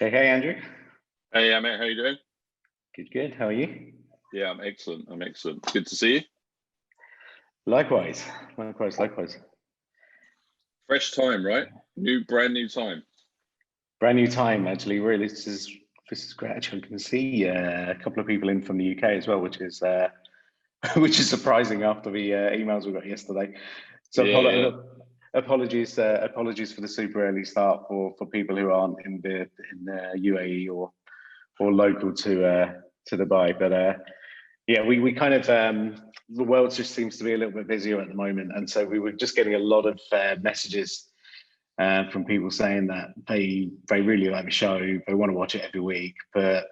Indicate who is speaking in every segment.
Speaker 1: Hey, Andrew.
Speaker 2: Hey, mate, how you doing?
Speaker 1: Good. How are you?
Speaker 2: Yeah, I'm excellent. Good to see you.
Speaker 1: Likewise.
Speaker 2: Fresh time, right? Brand new time.
Speaker 1: Brand new time, actually. Really, this is great. Actually, I can see a couple of people in from the UK as well, which is which is surprising after the emails we got yesterday. So
Speaker 2: Yeah.
Speaker 1: apologies for the super early start for people who aren't in the UAE or local to Dubai, but. Yeah, we kind of the world just seems to be a little bit busier at the moment, and so we were just getting a lot of messages from people saying that they really like the show, they want to watch it every week, but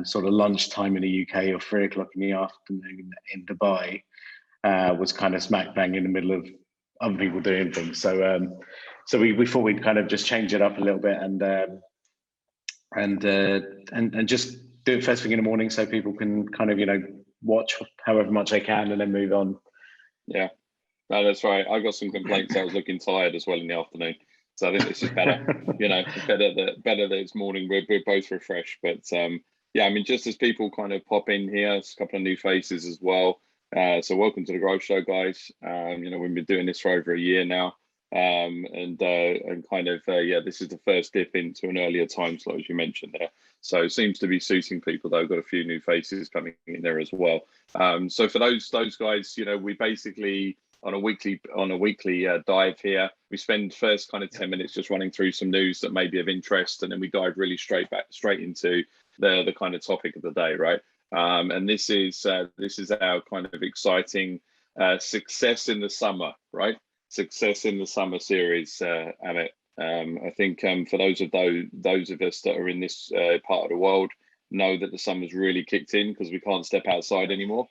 Speaker 1: sort of lunchtime in the UK or 3 o'clock in the afternoon in Dubai was kind of smack bang in the middle of other people doing things. So we thought we'd kind of just change it up a little bit and just do it first thing in the morning so people can kind of watch however much they can and then move on.
Speaker 2: Yeah, no, that's right. I got some complaints. I was looking tired as well in the afternoon, so I think this is better. better that it's morning. We're both refreshed, but yeah, I mean, just as people kind of pop in here, a couple of new faces as well. So welcome to the Growth Show, guys. We've been doing this for over a year now. And kind of this is the first dip into an earlier time slot, as you mentioned there. So it seems to be suiting people, though. Got a few new faces coming in there as well. So for those guys, we basically on a weekly dive here. We spend first kind of 10 minutes just running through some news that may be of interest, and then we dive really straight into the kind of topic of the day, right? And this is our kind of exciting success in the summer, right? Success in the summer series, Amit. I think for those of us that are in this part of the world know that the summer's really kicked in because we can't step outside anymore.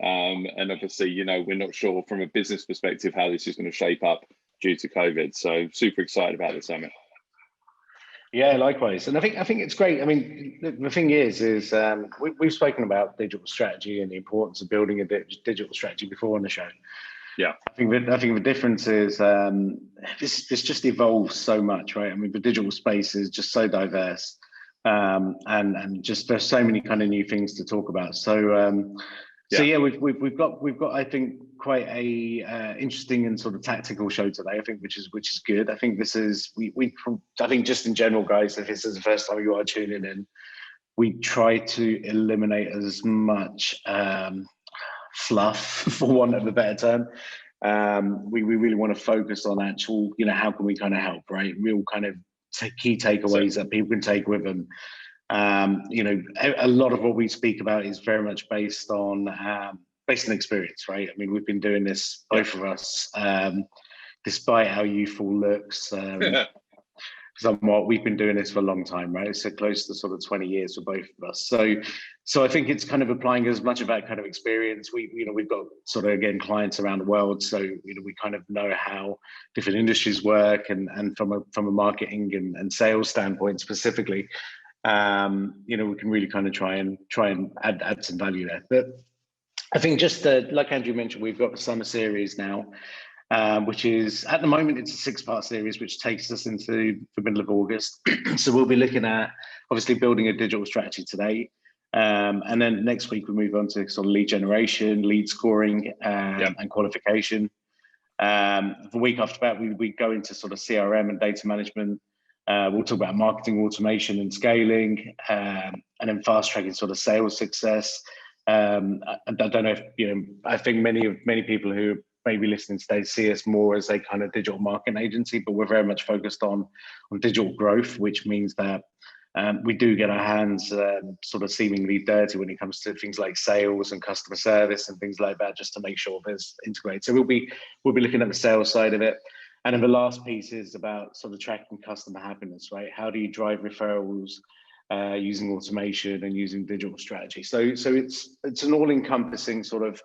Speaker 2: And obviously, we're not sure from a business perspective how this is going to shape up due to COVID. So super excited about this, Amit.
Speaker 1: Yeah, likewise. And I think it's great. I mean, the thing is we've spoken about digital strategy and the importance of building a digital strategy before on the show.
Speaker 2: Yeah,
Speaker 1: I think the difference is this just evolves so much, right? I mean, the digital space is just so diverse, and just there's so many kind of new things to talk about. So we've got I think quite a interesting and sort of tactical show today. I think which is good. I think this is I think just in general, guys, if this is the first time you are tuning in, we try to eliminate as much fluff, for want of a better term. We really want to focus on actual, how can we kind of help, right? Real kind of key takeaways that people can take with them. A lot of what we speak about is very much based on experience, right? I mean, we've been doing this, both of us, despite our youthful looks. Somewhat, we've been doing this for a long time, right? So close to sort of 20 years for both of us. So I think it's kind of applying as much of that kind of experience. We've got sort of, again, clients around the world, so we kind of know how different industries work, and from a marketing and sales standpoint specifically, we can really kind of try and add some value there. But I think just like Andrew mentioned, we've got the summer series now. Which is, at the moment, it's a 6-part series, which takes us into the middle of August. So we'll be looking at, obviously, building a digital strategy today. And then next week, we move on to sort of lead generation, lead scoring, and qualification. The week after that, we go into sort of CRM and data management. We'll talk about marketing automation and scaling, and then fast tracking sort of sales success. I don't know if, I think many people who maybe listening today see us more as a kind of digital marketing agency, but we're very much focused on digital growth, which means that we do get our hands sort of seemingly dirty when it comes to things like sales and customer service and things like that, just to make sure there's integrated. So we'll be looking at the sales side of it. And then the last piece is about sort of tracking customer happiness, right? How do you drive referrals using automation and using digital strategy? So it's an all-encompassing sort of,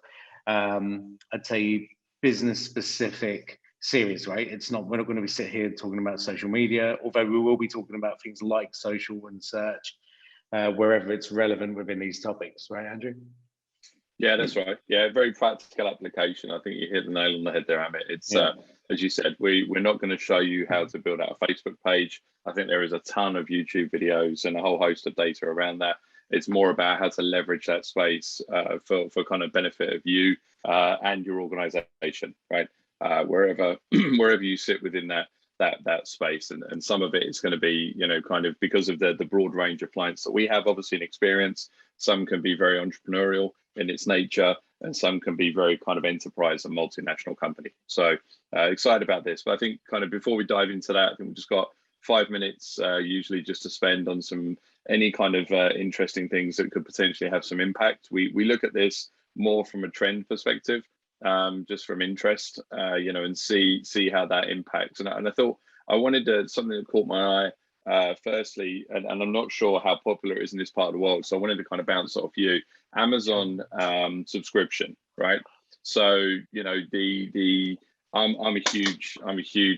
Speaker 1: I'd say, business-specific series, right? We're not going to be sitting here talking about social media, although we will be talking about things like social and search, wherever it's relevant within these topics, right, Andrew?
Speaker 2: Yeah, that's right. Yeah, very practical application. I think you hit the nail on the head there, Amit. It's as you said, we're not going to show you how to build out a Facebook page. I think there is a ton of YouTube videos and a whole host of data around that. It's more about how to leverage that space for kind of benefit of you and your organization, right? Wherever wherever you sit within that space, and some of it is going to be, you know, kind of because of the broad range of clients that we have, obviously, in experience. Some can be very entrepreneurial in its nature, and some can be very kind of enterprise and multinational company. So excited about this. But I think kind of before we dive into that, I think we've just got 5 minutes usually just to spend on any kind of interesting things that could potentially have some impact. We look at this more from a trend perspective, just from interest, you know, and see how that impacts. And I thought I wanted something that caught my eye. Firstly, and I'm not sure how popular it is in this part of the world, so I wanted to kind of bounce off you. Amazon subscription, right? So, you know, I'm a huge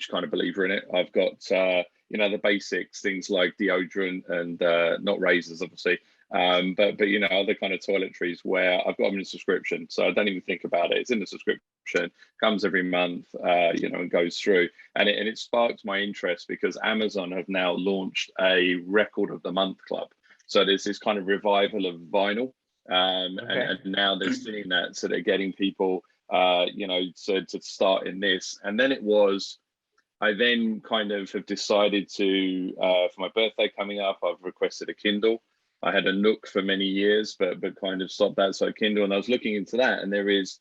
Speaker 2: kind of believer in it. I've got you know, the basics, things like deodorant and not razors, obviously, but you know, other kind of toiletries where I've got them in a subscription, so I don't even think about it. It's in the subscription, comes every month, you know, and goes through, and it sparked my interest because Amazon have now launched a record of the month club. So there's this kind of revival of vinyl, and now they're seeing that, so they're getting people, you know, to start in this. And then I then kind of have decided to, for my birthday coming up, I've requested a Kindle. I had a Nook for many years, but kind of stopped that. So Kindle, and I was looking into that, and there is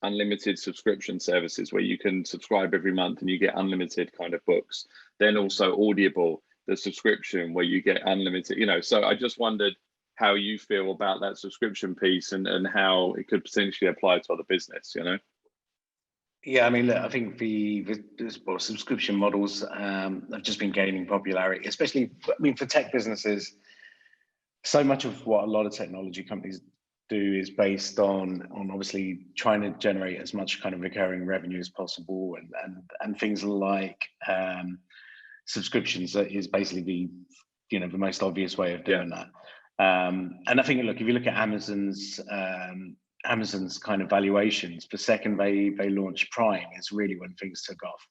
Speaker 2: unlimited subscription services where you can subscribe every month and you get unlimited kind of books. Then also Audible, the subscription where you get unlimited, you know. So I just wondered how you feel about that subscription piece and how it could potentially apply to other business, you know.
Speaker 1: Yeah, I mean, look, I think the subscription models have just been gaining popularity, especially, I mean, for tech businesses. So much of what a lot of technology companies do is based on obviously trying to generate as much kind of recurring revenue as possible, and things like subscriptions is basically the most obvious way of doing that. And I think, look, if you look at Amazon's kind of valuations, the second they launched Prime is really when things took off,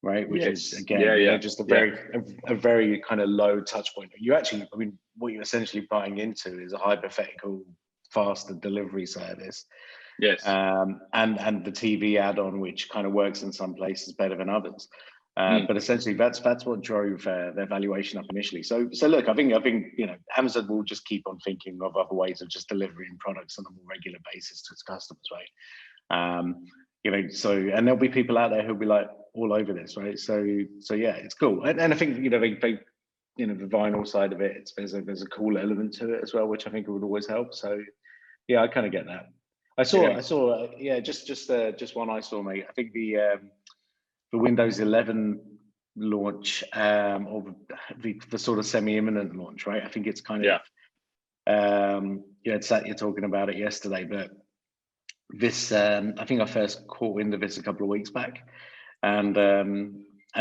Speaker 1: right? Which is again, just a very kind of low touch point. You actually, I mean, what you're essentially buying into is a hypothetical faster delivery service.
Speaker 2: Yes.
Speaker 1: And the TV add-on, which kind of works in some places better than others. But essentially, that's what drove their valuation up initially. So look, I think you know, Amazon will just keep on thinking of other ways of just delivering products on a more regular basis to its customers, right? You know, so, and there'll be people out there who'll be like all over this, right? So yeah, it's cool. And I think, you know, they you know, the vinyl side of it, there's a cool element to it as well, which I think would always help. So yeah, I kind of get that. I saw just one I saw, mate. I think the Windows 11 launch, or the sort of semi-imminent launch, right? I think it's kind of it's that you're talking about it yesterday, but this I think I first caught wind of this a couple of weeks back, and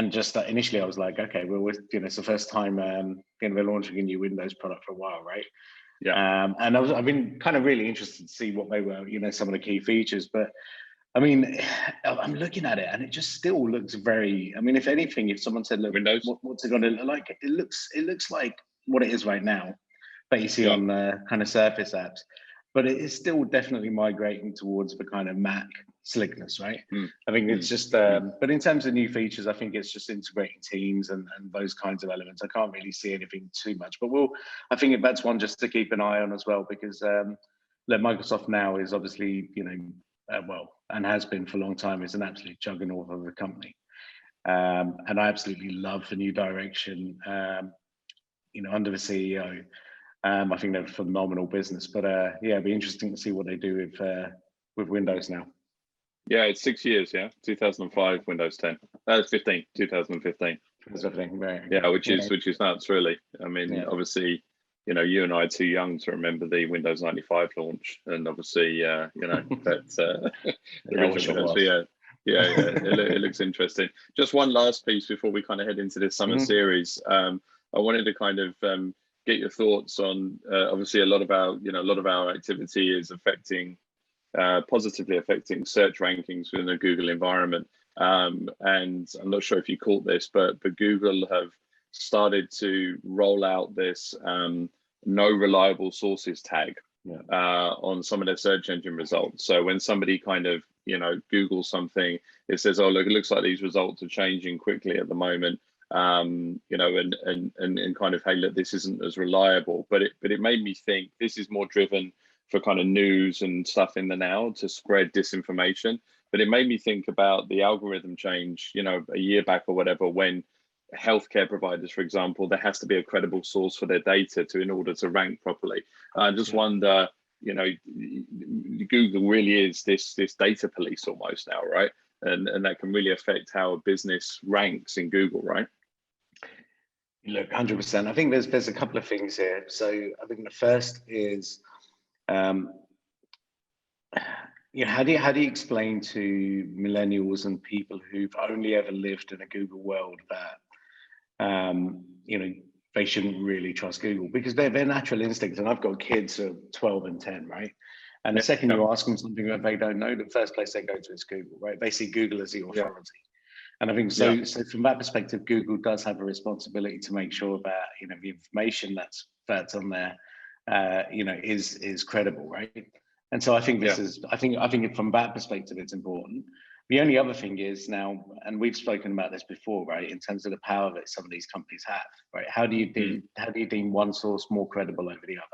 Speaker 1: just initially I was like, okay, well, you know, it's the first time you know, we're launching a new Windows product for a while, right? And I've been kind of really interested to see what they were, you know, some of the key features. But I mean, I'm looking at it and it just still looks very, I mean, if anything, if someone said, look,
Speaker 2: Windows,
Speaker 1: what's it going to look like? It looks like what it is right now, that you see on the kind of Surface apps. But it is still definitely migrating towards the kind of Mac slickness, right? I think it's just, but in terms of new features, I think it's just integrating Teams and those kinds of elements. I can't really see anything too much, but I think that's one just to keep an eye on as well, because Microsoft now is obviously, you know, well, and has been for a long time, is an absolute juggernaut of a company. And I absolutely love the new direction, you know, under the CEO. I think they're a phenomenal business, but yeah, it'd be interesting to see what they do with Windows now.
Speaker 2: Yeah, it's 6 years. Yeah, 2005 Windows 10. 2015.
Speaker 1: Right.
Speaker 2: Yeah, which is nuts, really. I mean, obviously, you know, you and I are too young to remember the Windows 95 launch, and obviously, you know, that's the original Windows. It looks interesting. Just one last piece before we kind of head into this summer series. I wanted to kind of get your thoughts on obviously a lot of our activity is affecting positively affecting search rankings within the Google environment. And I'm not sure if you caught this, but Google have started to roll out this no reliable sources tag on some of their search engine results. So when somebody kind of, Google something, it says, oh, look, it looks like these results are changing quickly at the moment. And kind of, hey, look, this isn't as reliable. But it made me think this is more driven for kind of news and stuff in the now to spread disinformation. But it made me think about the algorithm change, a year back or whatever, when healthcare providers, for example, there has to be a credible source for their data in order to rank properly. I just wonder, Google really is this data police almost now, right? And that can really affect how a business ranks in Google, right?
Speaker 1: Look, 100%. I think there's a couple of things here. So I think the first is, how do you explain to millennials and people who've only ever lived in a Google world that they shouldn't really trust Google, because their natural instincts, and I've got kids of 12 and 10, right? And the second you ask them something that they don't know, the first place they go to is Google, right? They see Google as the authority. And I think so from that perspective, Google does have a responsibility to make sure that, the information that's on there, is credible, right? And so I think this is, I think from that perspective, it's important. The only other thing is now, and we've spoken about this before, right, in terms of the power that some of these companies have, right? How do you deem one source more credible over the other?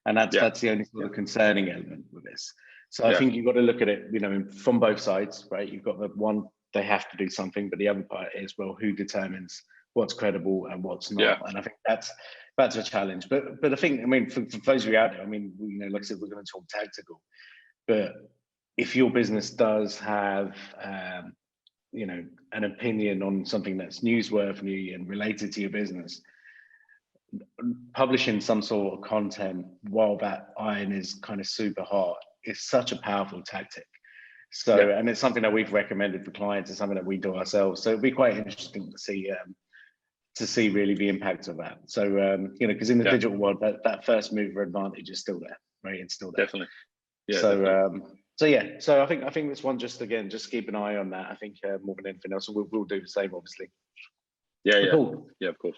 Speaker 1: And that's the only sort of concerning element with this. So I think you've got to look at it, from both sides, right? You've got the one, they have to do something, but the other part is, well, who determines what's credible and what's not? And I think that's a challenge. But I think, for those of you out there, like I said, we're going to talk tactical, but if your business does have, an opinion on something that's newsworthy and related to your business, publishing some sort of content while that iron is kind of super hot is such a powerful tactic. So, and it's something that we've recommended for clients. It's something that we do ourselves. So it'd be quite interesting to see really the impact of that. So, because in the digital world, that first mover advantage is still there, right? It's still there.
Speaker 2: Definitely.
Speaker 1: So I think this one, just keep an eye on that. I think more than anything else, we'll do the same, obviously.
Speaker 2: Cool. Yeah, of course.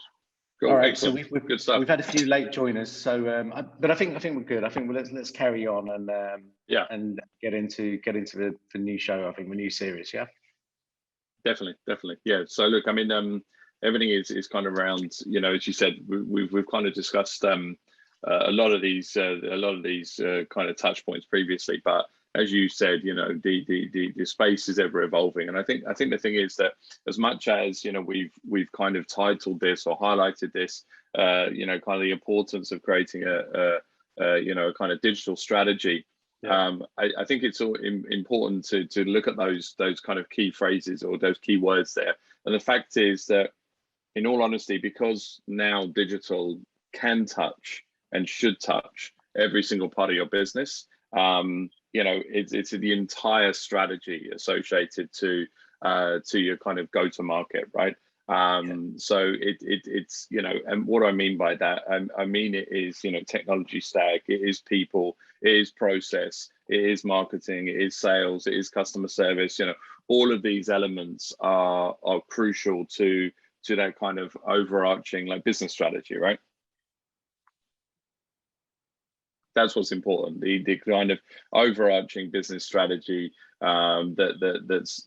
Speaker 2: Cool.
Speaker 1: All right,
Speaker 2: excellent.
Speaker 1: so we've
Speaker 2: good stuff.
Speaker 1: We've had a few late joiners, so but I think we're good. I think let's carry on and get into the new show. I think the new series. Yeah.
Speaker 2: Definitely. Yeah. So look, everything is kind of around. As you said, we've kind of discussed a lot of these kind of touch points previously, but as you said, the space is ever evolving, and I think the thing is that as much as we've kind of titled this or highlighted this, kind of the importance of creating a kind of digital strategy. I think it's all important to look at those kind of key phrases or those key words there. And the fact is that, in all honesty, because now digital can touch and should touch every single part of your business, it's the entire strategy associated to your kind of go-to-market, right? So it's and what I mean by that, I mean it is technology stack, it is people, it is process, it is marketing, it is sales, it is customer service. All of these elements are crucial to that kind of overarching business strategy, right? That's what's important. The kind of overarching business strategy that's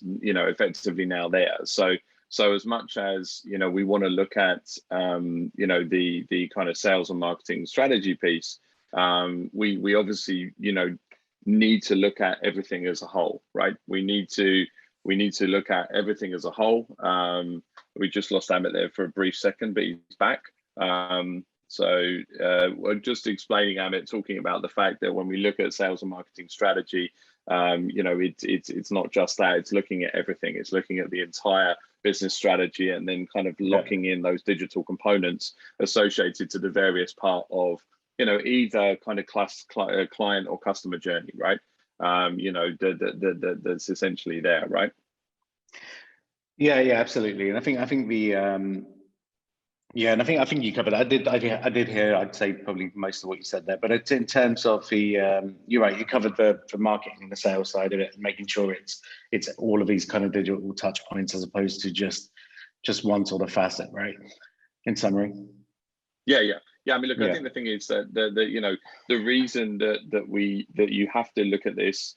Speaker 2: effectively now there. So as much as we want to look at the kind of sales and marketing strategy piece, we obviously need to look at everything as a whole, right? We need to look at everything as a whole. We just lost Amit there for a brief second, but he's back. So we're just explaining, Amit, talking about the fact that when we look at sales and marketing strategy, it's not just that, it's looking at everything. It's looking at the entire business strategy and then kind of locking in those digital components associated to the various part of, either kind of client or customer journey, right? That's essentially there, right?
Speaker 1: Yeah, absolutely. And I think the Yeah, and I think you covered. I did hear. I'd say probably most of what you said there. But it's in terms of the, you're right. You covered the marketing and the sales side of it, and making sure it's all of these kind of digital touch points as opposed to just one sort of facet, right? In summary.
Speaker 2: Yeah. I mean, look, I
Speaker 1: Yeah.
Speaker 2: think the thing is that the reason that you have to look at this,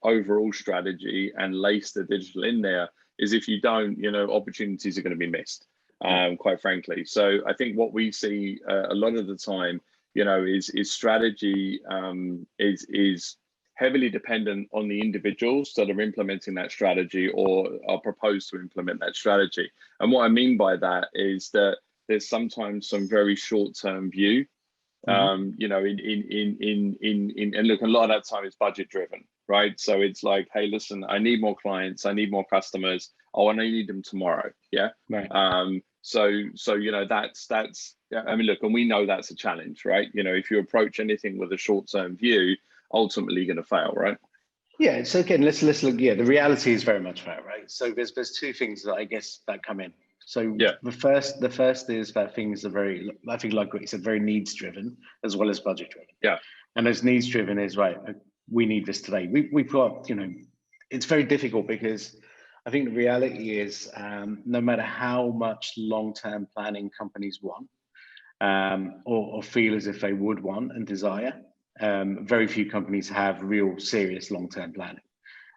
Speaker 2: overall strategy and lace the digital in there is if you don't, opportunities are going to be missed, quite frankly. So I think what we see a lot of the time, is strategy is heavily dependent on the individuals that are implementing that strategy or are proposed to implement that strategy. And what I mean by that is that there's sometimes some very short-term view, and look, a lot of that time is budget driven, right? So it's like, hey, listen, I need more clients, I need more customers. Oh, and I need them tomorrow. Yeah.
Speaker 1: Right.
Speaker 2: So that's I mean, look, and we know that's a challenge, right? If you approach anything with a short-term view, ultimately you're going to fail, right?
Speaker 1: Yeah. So again, let's look. Yeah, the reality is very much that, right? So there's two things that I guess that come in. So
Speaker 2: Yeah.
Speaker 1: the first is that things are very, I think, like what you said, very needs driven as well as budget driven.
Speaker 2: Yeah.
Speaker 1: And as needs driven is right. We need this today. We've got, it's very difficult because I think the reality is no matter how much long-term planning companies want or feel as if they would want and desire, very few companies have real serious long-term planning.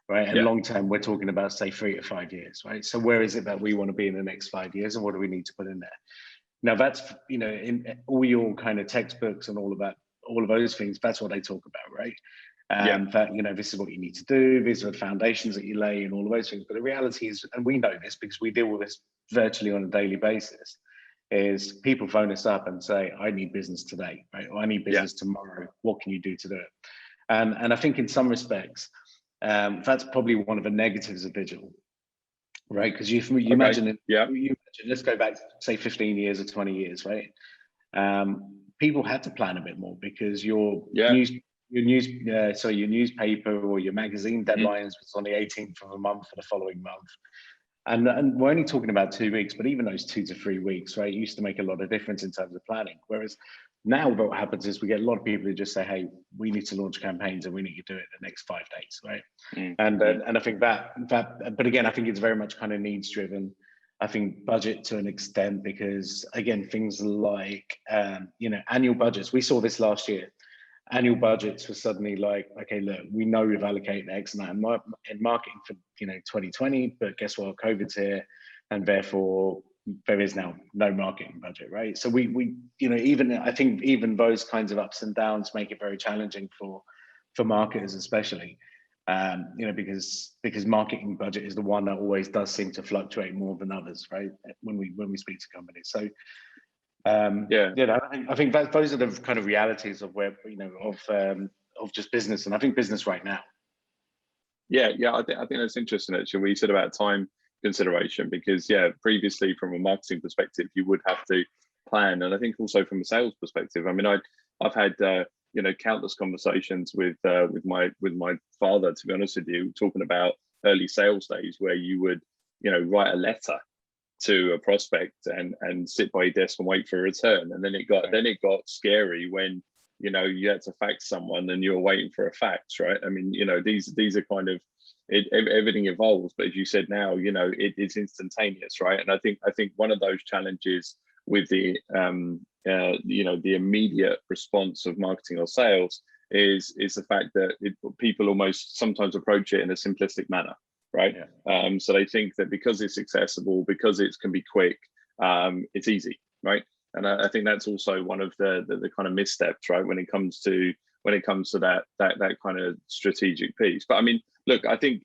Speaker 1: Right. And
Speaker 2: Yeah.
Speaker 1: long term, we're talking about, say, 3 to 5 years, right? So where is it that we want to be in the next 5 years and what do we need to put in there? Now that's, in all your kind of textbooks and all of those things, that's what they talk about, right? That, this is what you need to do, these are the foundations that you lay and all of those things. But the reality is, and we know this because we deal with this virtually on a daily basis, is people phone us up and say, I need business today, right? Or I need business tomorrow. What can you do to do it? And I think in some respects, that's probably one of the negatives of digital, right? Because you imagine it.
Speaker 2: Yeah.
Speaker 1: You imagine, let's go back, say, 15 years or 20 years, right? People had to plan a bit more because your newspaper or your magazine deadlines was on the 18th of a month for the following month. And we're only talking about 2 weeks, but even those 2 to 3 weeks, right, used to make a lot of difference in terms of planning. Whereas now what happens is we get a lot of people who just say, hey, we need to launch campaigns and we need to do it in the next 5 days, right? And I think that, but again, I think it's very much kind of needs driven. I think budget to an extent, because again, things like, annual budgets, we saw this last year. Annual budgets were suddenly like, okay, look, we know we've allocated X amount in marketing for 2020, but guess what? COVID's here, and therefore there is now no marketing budget, right? So we I think even those kinds of ups and downs make it very challenging for marketers, especially, because marketing budget is the one that always does seem to fluctuate more than others, right? When we speak to companies, so. I think that those are the kind of realities of where of just business, and I think business right now.
Speaker 2: I think that's interesting actually what you said about time consideration, because previously from a marketing perspective you would have to plan, and I think also from a sales perspective. I mean, I've had countless conversations with my father, to be honest with you, talking about early sales days where you would write a letter to a prospect and sit by your desk and wait for a return, and then it got scary when you had to fax someone and you were waiting for a fax, right? I mean, these are kind of everything evolves, but as you said now, it's instantaneous, right? And I think one of those challenges with the the immediate response of marketing or sales is the fact that people almost sometimes approach it in a simplistic manner, right? So they think that because it's accessible, because it can be quick, it's easy, right? And I think that's also one of the kind of missteps, right, when it comes to that kind of strategic piece. But I mean, look, I think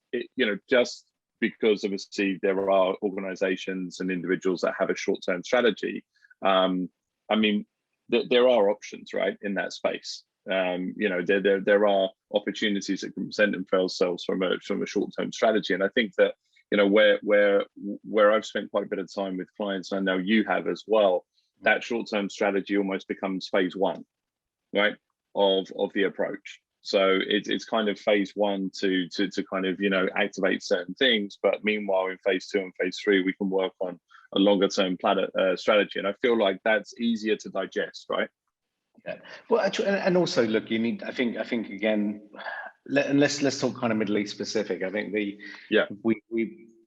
Speaker 2: just because obviously there are organizations and individuals that have a short-term strategy, I mean, there are options, right, in that space. There are opportunities that can present themselves from a short-term strategy, and I think that where I've spent quite a bit of time with clients, and I know you have as well, that short-term strategy almost becomes phase one, right, of the approach. So it's kind of phase one to kind of, you know, activate certain things. But meanwhile, in phase two and phase three, we can work on a longer term strategy. And I feel like that's easier to digest, right?
Speaker 1: Yeah. Well, actually, and also look, you need. I think again, let's talk kind of Middle East specific. I think we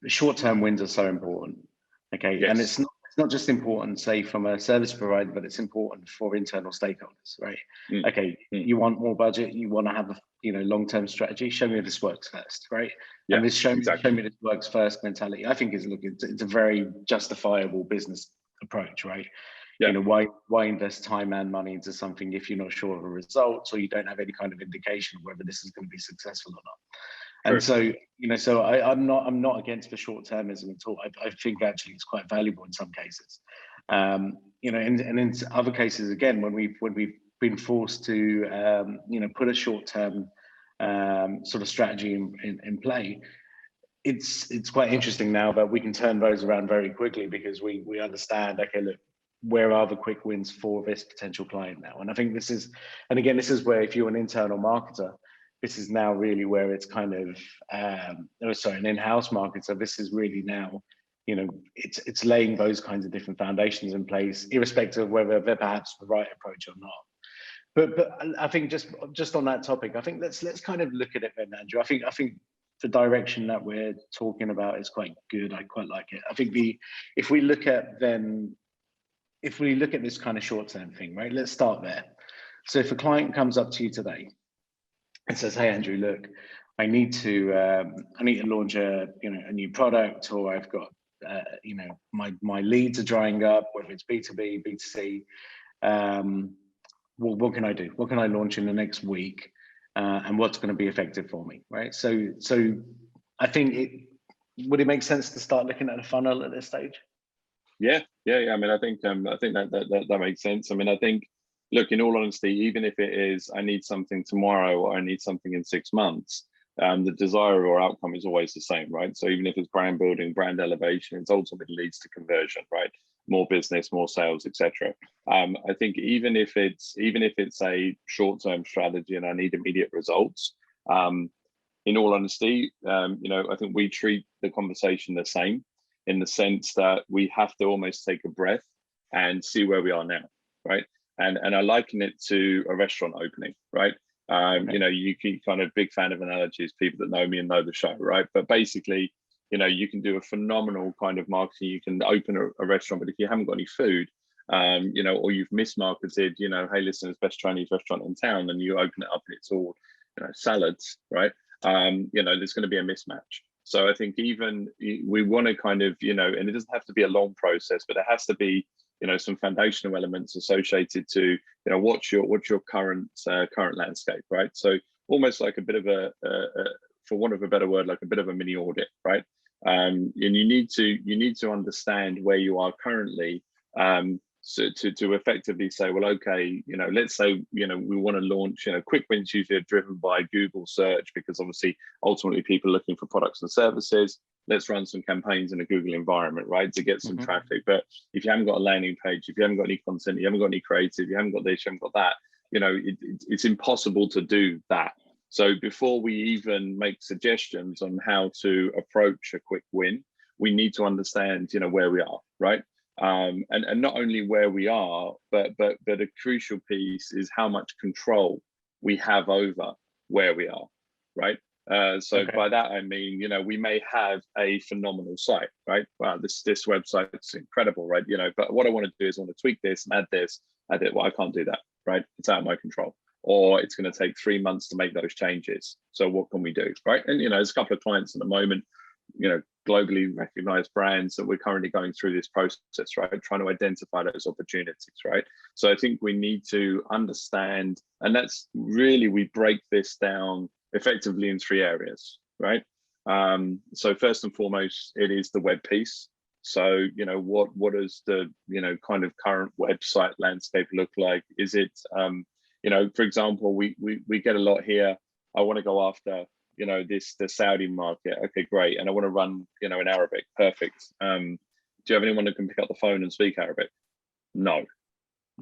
Speaker 1: short term wins are so important. Okay,
Speaker 2: Yes.
Speaker 1: and it's not just important, say, from a service provider, but it's important for internal stakeholders, right? Okay, you want more budget, you want to have a long-term strategy. Show me this works first, right?
Speaker 2: Yeah,
Speaker 1: and this show
Speaker 2: exactly.
Speaker 1: me this works first mentality, I think it's a very justifiable business approach, right?
Speaker 2: Yeah.
Speaker 1: Why invest time and money into something if you're not sure of the results, or you don't have any kind of indication of whether this is going to be successful or not? And so, so I'm not against the short-termism at all. I think actually it's quite valuable in some cases. And in other cases, again, when we've been forced to, put a short-term sort of strategy in play, it's quite interesting now that we can turn those around very quickly, because we understand, okay, look, where are the quick wins for this potential client now? And I think this is where, if you're an internal marketer, this is now really where it's kind of, an in-house marketer, this is really now, it's laying those kinds of different foundations in place, irrespective of whether they're perhaps the right approach or not. But I think just on that topic, I think let's kind of look at it then, Andrew. I think the direction that we're talking about is quite good. I quite like it. I think if we look at this kind of short-term thing, right? Let's start there. So if a client comes up to you today and says, "Hey, Andrew, look, I need to launch a new product, or I've got my leads are drying up, whether it's B2B, B2C. What can I do? What can I launch in the next week, and what's going to be effective for me?" Right. So I think would it make sense to start looking at a funnel at this stage?
Speaker 2: Yeah. I mean, I think that makes sense. I mean, I think, look, in all honesty, even if it is, I need something tomorrow or I need something in 6 months, the desire or outcome is always the same, right? So even if it's brand building, brand elevation, it ultimately leads to conversion, right? More business, more sales, etc. I think even if it's a short-term strategy and I need immediate results, in all honesty, I think we treat the conversation the same, in the sense that we have to almost take a breath and see where we are now, right? And I liken it to a restaurant opening, right? You keep kind of big fan of analogies, people that know me and know the show, right? But basically, you can do a phenomenal kind of marketing. You can open a restaurant, but if you haven't got any food, or you've mismarketed, hey, listen, it's the best Chinese restaurant in town, and you open it up and it's all, salads, right? There's going to be a mismatch. So I think even we want to kind of, and it doesn't have to be a long process, but it has to be, some foundational elements associated to, what's your current landscape, right? So almost like a bit of a for want of a better word, like a bit of a mini audit, right? And you need to understand where you are currently, so to effectively say, well, okay, let's say, we want to launch, quick wins usually are driven by Google search, because obviously ultimately people are looking for products and services. Let's run some campaigns in a Google environment, right, to get some traffic. But if you haven't got a landing page, if you haven't got any content, you haven't got any creative, you haven't got this, you haven't got that, it's impossible to do that. So before we even make suggestions on how to approach a quick win, we need to understand, where we are, right? And not only where we are, but a crucial piece is how much control we have over where we are, right? By that I mean, we may have a phenomenal site, right? Wow, this website is incredible, right? But what I want to do is I want to tweak this and add it. Well, I can't do that, right? It's out of my control. Or it's going to take 3 months to make those changes. So what can we do, right? And there's a couple of clients at the moment, globally recognized brands that we're currently going through this process, right? Trying to identify those opportunities, right? So I think we need to understand, and that's really, we break this down effectively in 3 areas, right? So first and foremost, it is the web piece. So, what does the, kind of current website landscape look like? Is it, for example, we get a lot here. I want to go after, the Saudi market. Okay, great. And I want to run, in Arabic. Perfect. Do you have anyone that can pick up the phone and speak Arabic? No.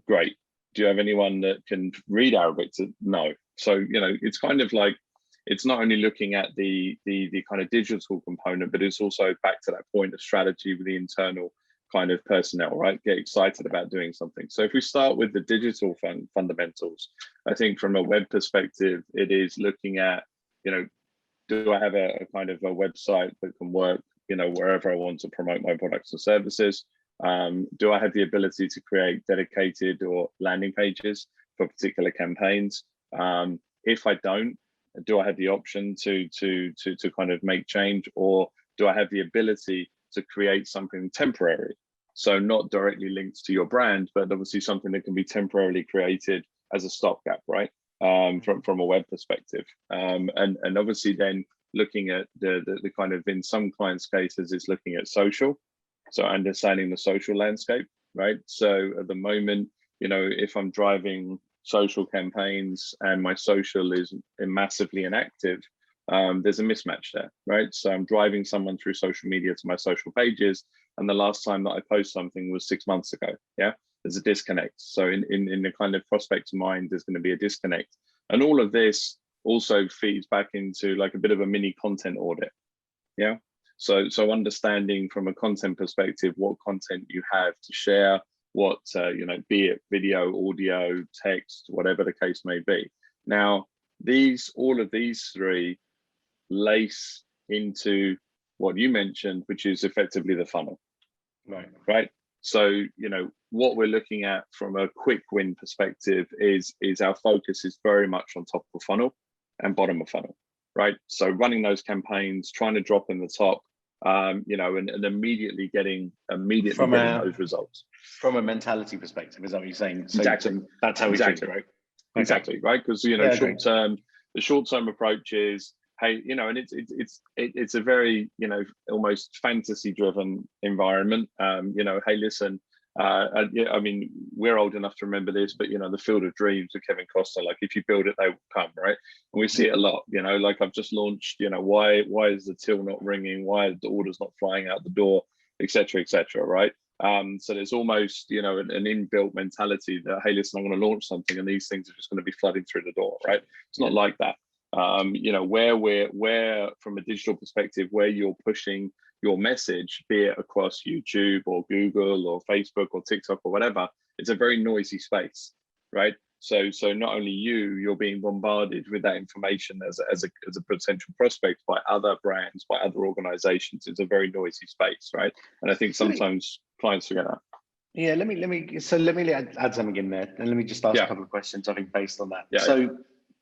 Speaker 2: Great. Do you have anyone that can read Arabic? No. So, you know, it's kind of like, it's not only looking at the kind of digital component, but it's also back to that point of strategy with the internal kind of personnel, right? Get excited about doing something. So if we start with the digital fundamentals, I think from a web perspective, it is looking at, you know, do I have a kind of a website that can work, you know, wherever I want to promote my products and services? Do I have the ability to create dedicated or landing pages for particular campaigns? If I don't, do I have the option to kind of make change, or do I have the ability to create something temporary? So not directly linked to your brand, but obviously something that can be temporarily created as a stopgap, right? From a web perspective, and obviously then looking at the kind of, in some clients' cases, is looking at social, so understanding the social landscape, right? So at the moment, you know, if I'm driving social campaigns and my social is massively inactive, there's a mismatch there, right? So I'm driving someone through social media to my social pages, and the last time that I post something was 6 months ago. Yeah, there's a disconnect. So in the kind of prospect's mind, there's going to be a disconnect, and all of this also feeds back into like a bit of a mini content audit. Yeah, so understanding from a content perspective what content you have to share, what you know, be it video, audio, text, whatever the case may be. Now, all of these three lace into what you mentioned, which is effectively the funnel. Right. So, you know, what we're looking at from a quick win perspective is our focus is very much on top of funnel and bottom of funnel, right? So running those campaigns, trying to drop in the top, you know, and immediately getting those results.
Speaker 1: From a mentality perspective, is that what you're saying? So
Speaker 2: exactly.
Speaker 1: That's how we think, right? Okay.
Speaker 2: Exactly, right? Because, you know, the short-term approach is, hey, you know, and it's a very, you know, almost fantasy-driven environment. You know, hey, listen, yeah, I mean, we're old enough to remember this, but you know, the Field of Dreams with Kevin Costner, like if you build it, they will come, right? And we see it a lot. You know, like I've just launched, you know, why is the till not ringing? Why are the orders not flying out the door, etc., right? So there's almost, you know, an inbuilt mentality that, hey, listen, I'm going to launch something and these things are just going to be flooding through the door, right? It's not like that. You know, where from a digital perspective, where you're pushing your message, be it across YouTube or Google or Facebook or TikTok or whatever, it's a very noisy space, right? So not only you're being bombarded with that information as a potential prospect by other brands, by other organizations. It's a very noisy space, right? And I think sometimes clients forget that.
Speaker 1: Yeah, let me add something in there, and let me just ask a couple of questions, I think, based on that.
Speaker 2: Yeah.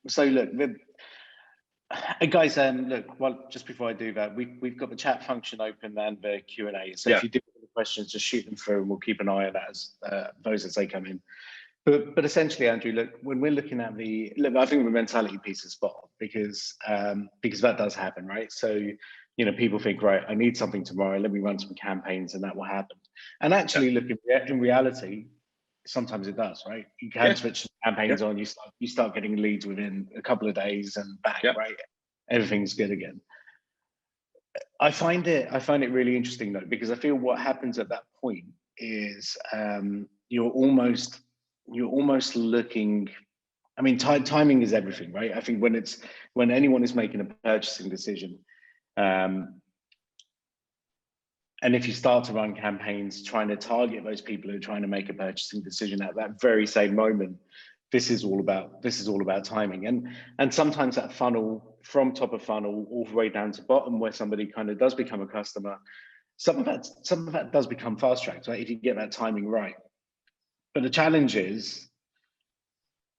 Speaker 1: So look, guys, look, well, just before I do that, we've got the chat function open and the Q&A. So if you do have any questions, just shoot them through, and we'll keep an eye on that as those as they come in. But essentially, Andrew, look, when we're looking at I think the mentality piece is spot on, because that does happen, right? So, you know, people think, right, I need something tomorrow, let me run some campaigns and that will happen. And actually, look, in reality, sometimes it does, right? You can switch campaigns on, you start getting leads within a couple of days, and bang, right? Everything's good again. I find it really interesting though, because I feel what happens at that point is you're almost looking. I mean, timing is everything, right? I think when anyone is making a purchasing decision, and if you start to run campaigns trying to target those people who are trying to make a purchasing decision at that very same moment, this is all about timing. And sometimes that funnel, from top of funnel all the way down to bottom, where somebody kind of does become a customer, some of that does become fast tracked, right? If you get that timing right. But the challenge is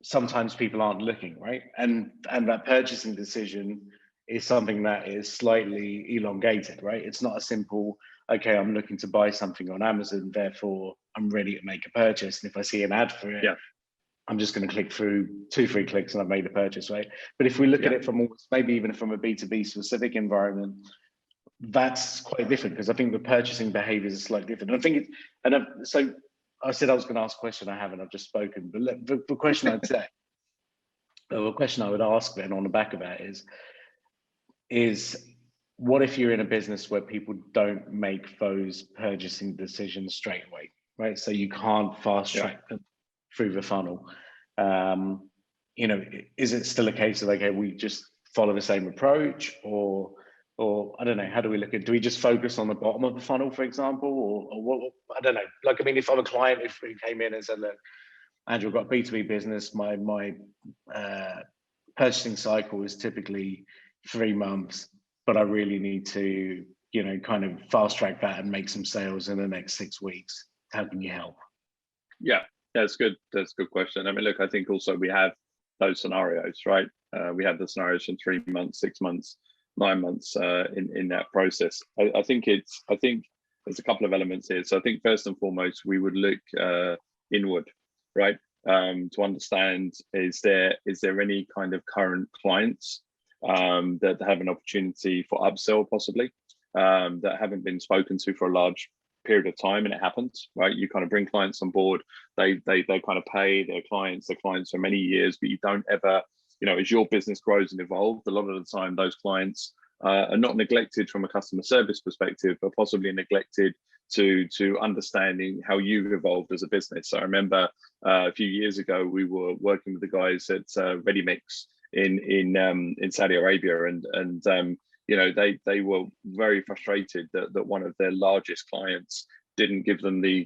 Speaker 1: sometimes people aren't looking, right? And that purchasing decision is something that is slightly elongated, right? It's not a simple, okay, I'm looking to buy something on Amazon, therefore I'm ready to make a purchase. And if I see an ad for it, I'm just going to click through 2-3 clicks and I've made a purchase, right? But if we look at it from maybe even from a B2B specific environment, that's quite different, because I think the purchasing behaviors are slightly different. And I think so I said I was going to ask a question, I haven't, I've just spoken. But the question I'd say, or a question I would ask then on the back of that is what if you're in a business where people don't make those purchasing decisions straight away, right? So you can't fast track them through the funnel. you know, is it still a case of, okay, we just follow the same approach, or I don't know, how do we look at, do we just focus on the bottom of the funnel, for example, or what? I don't know. Like, I mean, if I'm a client, if we came in and said, look, Andrew, I've got a B2B business, my purchasing cycle is typically 3 months, but I really need to, you know, kind of fast track that and make some sales in the next 6 weeks. How can you help?
Speaker 2: Yeah, that's good. That's a good question. I mean, look, I think also we have those scenarios, right? We have the scenarios from 3 months, 6 months, 9 months in that process. I think there's a couple of elements here. So I think first and foremost, we would look inward, right? To understand, is there any kind of current clients that have an opportunity for upsell possibly, that haven't been spoken to for a large period of time, and it happens, right? You kind of bring clients on board, they kind of pay their clients for many years, but you don't ever, you know, as your business grows and evolves, a lot of the time those clients are not neglected from a customer service perspective, but possibly neglected to understanding how you've evolved as a business. So I remember a few years ago, we were working with the guys at Ready Mix in Saudi Arabia, and you know, they were very frustrated that one of their largest clients didn't give them the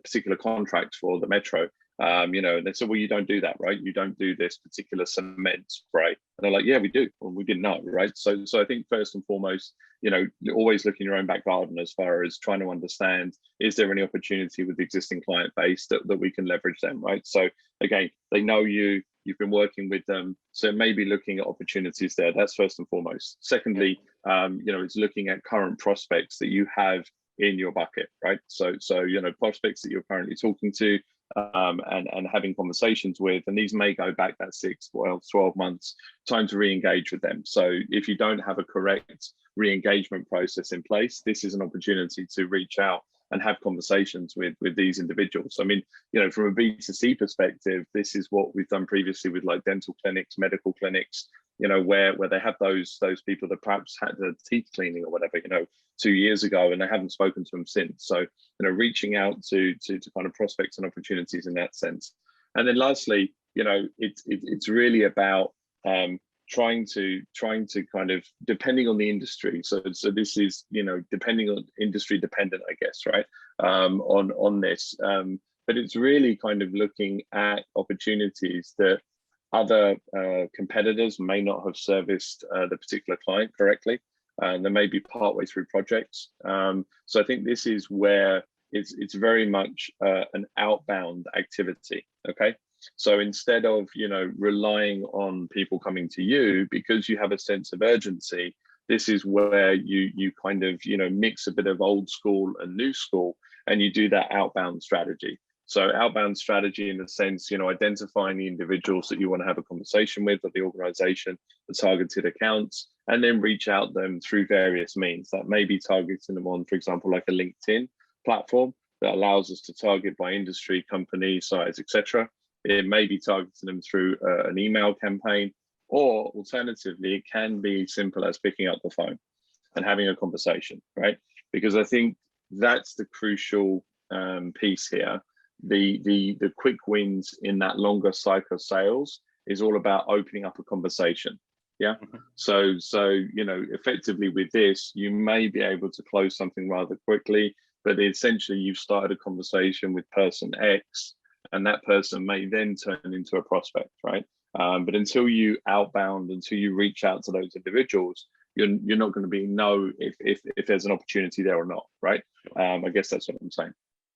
Speaker 2: particular contract for the metro. You know, and they said, well, you don't do that, right? You don't do this particular cement spray. And they're like, yeah, we do. Well, we didn't know, right? So I think first and foremost, you know, always look in your own back garden as far as trying to understand, is there any opportunity with the existing client base that we can leverage them, right? So again, they know you, you've been working with them, so maybe looking at opportunities there. That's first and foremost. Secondly, you know, it's looking at current prospects that you have in your bucket, right? So you know, prospects that you're currently talking to, and having conversations with, and these may go back that 6, 12 months, time to re-engage with them. So if you don't have a correct re-engagement process in place, this is an opportunity to reach out and have conversations with these individuals. I mean, you know, from a B2C perspective, this is what we've done previously with like dental clinics, medical clinics, you know, where they have those people that perhaps had the teeth cleaning or whatever, you know, 2 years ago, and they haven't spoken to them since. So, you know, reaching out to kind of prospects and opportunities in that sense. And then lastly, you know, it's really about trying to kind of, depending on the industry. So this is, you know, depending on industry dependent, I guess, right? On this, but it's really kind of looking at opportunities that other competitors may not have serviced the particular client correctly, and they may be partway through projects. So I think this is where it's very much an outbound activity. Okay. So instead of, you know, relying on people coming to you because you have a sense of urgency, this is where you kind of, you know, mix a bit of old school and new school, and you do that outbound strategy. So outbound strategy in the sense, you know, identifying the individuals that you want to have a conversation with, or the organization, the targeted accounts, and then reach out them through various means. That may be targeting them on, for example, like a LinkedIn platform that allows us to target by industry, company, size, etc. It may be targeting them through an email campaign, or alternatively, it can be simple as picking up the phone and having a conversation, right? Because I think that's the crucial piece here. The quick wins in that longer cycle sales is all about opening up a conversation. Yeah. So you know, effectively with this, you may be able to close something rather quickly, but essentially you've started a conversation with person X, and that person may then turn into a prospect, right? But until you outbound, until you reach out to those individuals, you're not going to be know if there's an opportunity there or not, right? I guess that's what I'm saying.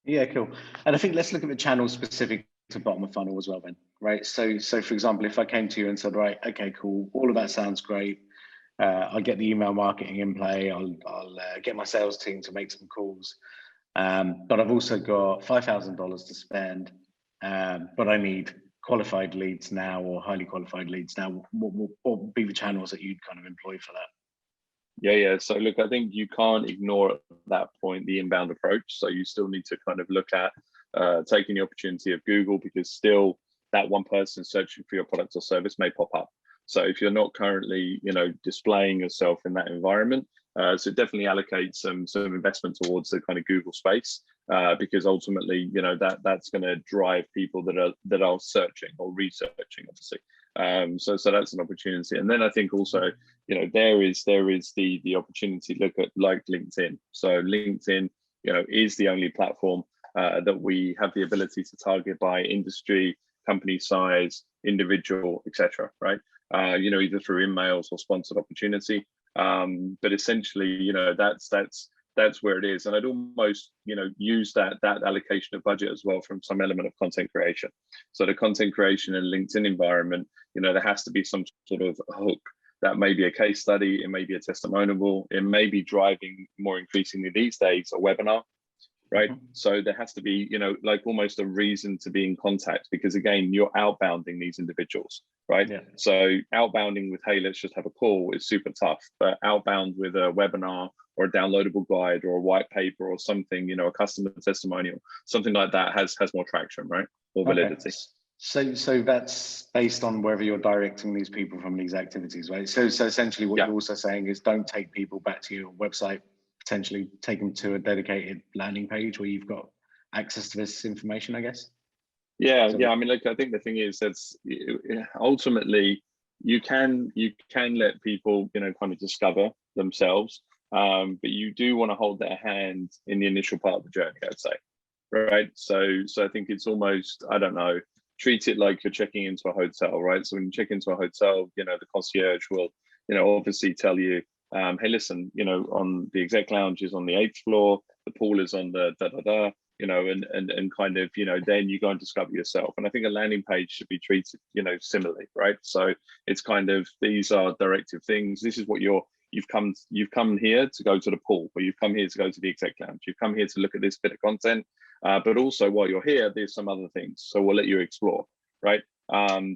Speaker 1: Yeah, cool. And I think let's look at the channel specific to bottom of funnel as well then, right? So for example, if I came to you and said, right, okay, cool, all of that sounds great. I'll get the email marketing in play. I'll get my sales team to make some calls. But I've also got $5,000 to spend, but I need qualified leads now, or highly qualified leads now. What would be the channels that you'd kind of employ for that?
Speaker 2: Yeah. So look, I think you can't ignore at that point the inbound approach. So you still need to kind of look at taking the opportunity of Google, because still that one person searching for your product or service may pop up. So if you're not currently, you know, displaying yourself in that environment, so definitely allocate some investment towards the kind of Google space, because ultimately, you know, that's going to drive people that are searching or researching, obviously. So that's an opportunity. And then I think also, there is the opportunity to look at like LinkedIn. So LinkedIn, is the only platform that we have the ability to target by industry, company size, individual, etc. Right? Either through emails or sponsored opportunity. But essentially, that's where it is. And I'd almost, use that allocation of budget as well from some element of content creation. So the content creation and LinkedIn environment, there has to be some sort of hook. That may be a case study, it may be a testimonial, it may be driving more increasingly these days a webinar, right? Mm-hmm. So there has to be, like almost a reason to be in contact, because again, you're outbounding these individuals, right? Yeah. So outbounding with, hey, let's just have a call is super tough, but outbound with a webinar or a downloadable guide or a white paper or something, a customer testimonial, something like that has more traction, right? Or validity.
Speaker 1: Okay. So that's based on whether you're directing these people from these activities, right? So essentially what you're also saying is don't take people back to your website, potentially take them to a dedicated landing page where you've got access to this information, I guess.
Speaker 2: Yeah. I mean, I think the thing is that's ultimately you can let people, kind of discover themselves, but you do want to hold their hand in the initial part of the journey, I'd say, right? So I think it's almost, I don't know, treat it like you're checking into a hotel, right? So when you check into a hotel, the concierge will, obviously tell you, hey, listen, on the exec lounge is on the 8th floor, the pool is on the da-da-da, and kind of, then you go and discover yourself. And I think a landing page should be treated, similarly, right? So it's kind of, these are directive things. This is what you've come here to go to the pool, or you've come here to go to the exec lounge. You've come here to look at this bit of content, but also while you're here, there's some other things. So we'll let you explore, right?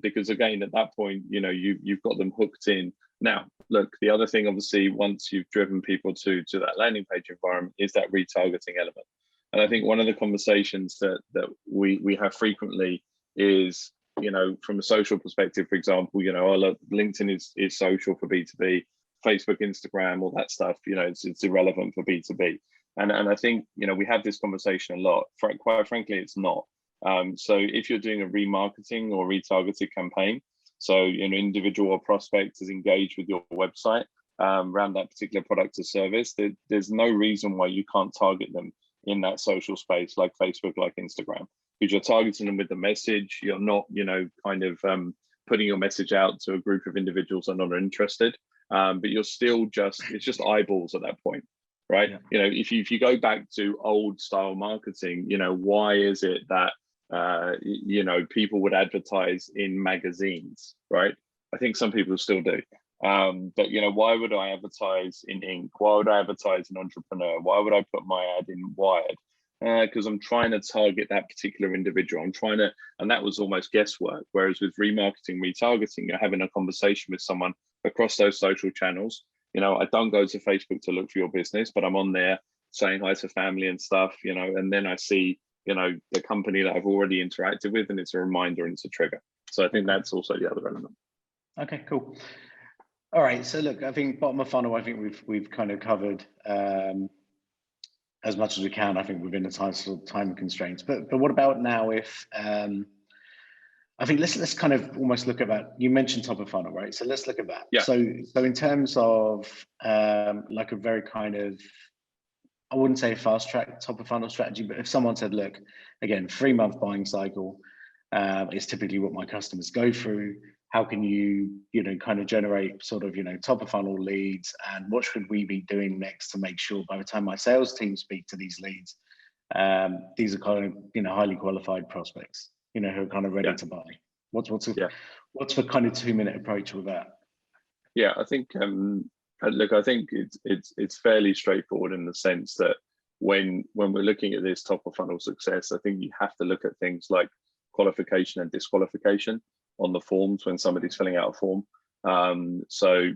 Speaker 2: Because again, at that point, you've got them hooked in. Now, look, the other thing, obviously, once you've driven people to that landing page environment, is that retargeting element. And I think one of the conversations that we have frequently is, from a social perspective, for example, LinkedIn is social for B2B, Facebook, Instagram, all that stuff, it's irrelevant for B2B. And I think, we have this conversation a lot. Quite frankly, it's not. So if you're doing a remarketing or retargeted campaign, so an individual or prospect is engaged with your website around that particular product or service, there's no reason why you can't target them in that social space like Facebook, like Instagram, because you're targeting them with the message. You're not, kind of putting your message out to a group of individuals that are not interested, but you're still it's just eyeballs at that point, right? Yeah. If you go back to old style marketing, why is it that people would advertise in magazines, right? I think some people still do. But why would I advertise in Inc? Why would I advertise in Entrepreneur? Why would I put my ad in Wired? Because I'm trying to target that particular individual. And that was almost guesswork. Whereas with remarketing, retargeting, you're having a conversation with someone across those social channels. I don't go to Facebook to look for your business, but I'm on there saying hi to family and stuff, and then I see, the company that I've already interacted with, and it's a reminder and it's a trigger. So I think that's also the other element.
Speaker 1: Okay, cool. All right, so look, I think bottom of funnel, I think we've kind of covered as much as we can, I think, within the time constraints. But what about now if, I think let's kind of almost look at that. You mentioned top of funnel, right? So let's look at that.
Speaker 2: Yeah.
Speaker 1: So in terms of like a very kind of, I wouldn't say fast track top of funnel strategy, but if someone said, look, again, 3-month buying cycle is typically what my customers go through. How can you, kind of generate sort of, top of funnel leads, and what should we be doing next to make sure by the time my sales team speak to these leads, these are kind of, highly qualified prospects, who are kind of ready to buy. What's the kind of 2-minute approach with that?
Speaker 2: Yeah, I think, look, I think it's fairly straightforward in the sense that when we're looking at this top of funnel success, I think you have to look at things like qualification and disqualification on the forms when somebody's filling out a form. So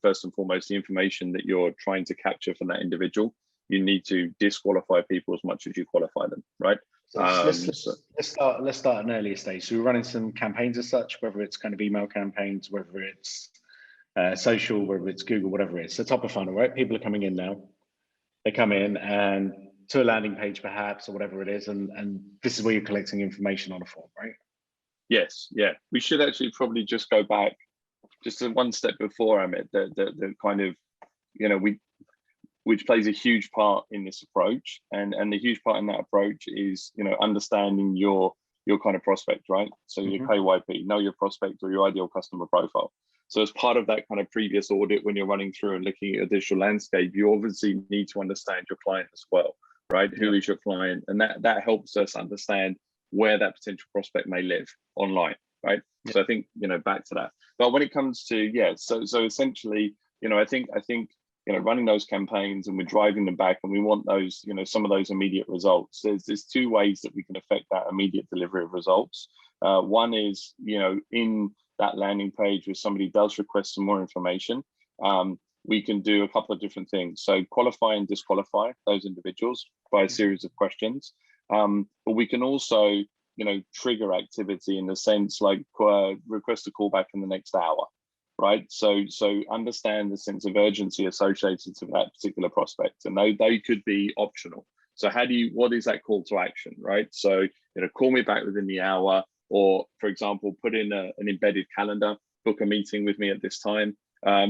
Speaker 2: first and foremost, the information that you're trying to capture from that individual, you need to disqualify people as much as you qualify them, right?
Speaker 1: So let's start at an earlier stage. So we're running some campaigns as such, whether it's kind of email campaigns, whether it's social, whether it's Google, whatever it is. So top of funnel, right? People are coming in now. They come in and to a landing page perhaps, or whatever it is, and this is where you're collecting information on a form, right?
Speaker 2: Yes, yeah. We should actually probably just go back just one step before, Amit, the kind of, which plays a huge part in this approach. And the huge part in that approach is, understanding your kind of prospect, right? So your KYP, know your prospect or your ideal customer profile. So as part of that kind of previous audit, when you're running through and looking at a digital landscape, you obviously need to understand your client as well, right? Who is your client? And that helps us understand where that potential prospect may live online, right? So I think, back to that. But when it comes to, so essentially, I think running those campaigns, and we're driving them back, and we want those, some of those immediate results. There's two ways that we can affect that immediate delivery of results. One is, in that landing page where somebody does request some more information, we can do a couple of different things. So qualify and disqualify those individuals by a series of questions. But we can also, trigger activity in the sense like request a call back in the next hour, right? So understand the sense of urgency associated to that particular prospect, and they could be optional. So what is that call to action, right? So, call me back within the hour, or for example, put in an embedded calendar, book a meeting with me at this time,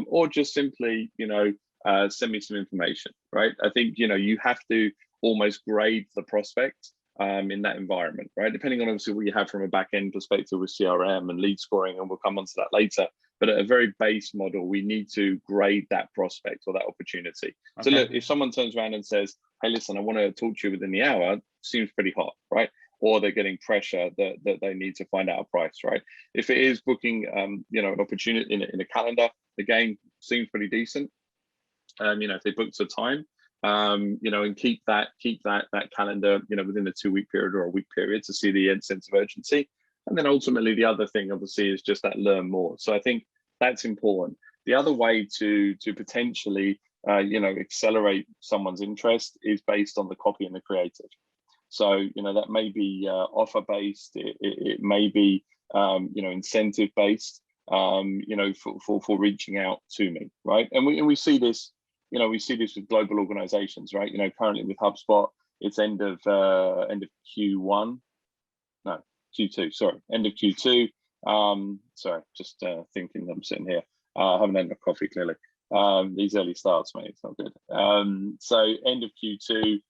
Speaker 2: or just simply, send me some information, right? I think, you have to almost grade the prospect in that environment, right? Depending on obviously what you have from a back end perspective with CRM and lead scoring, and we'll come onto that later. But at a very base model, we need to grade that prospect or that opportunity. Okay. So look, if someone turns around and says, hey, listen, I want to talk to you within the hour, seems pretty hot, right? Or they're getting pressure that they need to find out a price, right? If it is booking, an opportunity in a calendar, again, seems pretty decent. If they booked a time, and keep that calendar, within a 2-week period or a week period to see the sense of urgency. And then ultimately the other thing obviously is just that learn more. So I think that's important. The other way to potentially, accelerate someone's interest is based on the copy and the creative. So, that may be offer based, it may be, incentive based, for reaching out to me, right? And we see this, we see this with global organizations, right? Currently with HubSpot, it's end of Q1, no, Q2, sorry, end of Q2. Sorry, just thinking I'm sitting here. I haven't had enough coffee, clearly. These early starts, mate, it's not good. So end of Q2,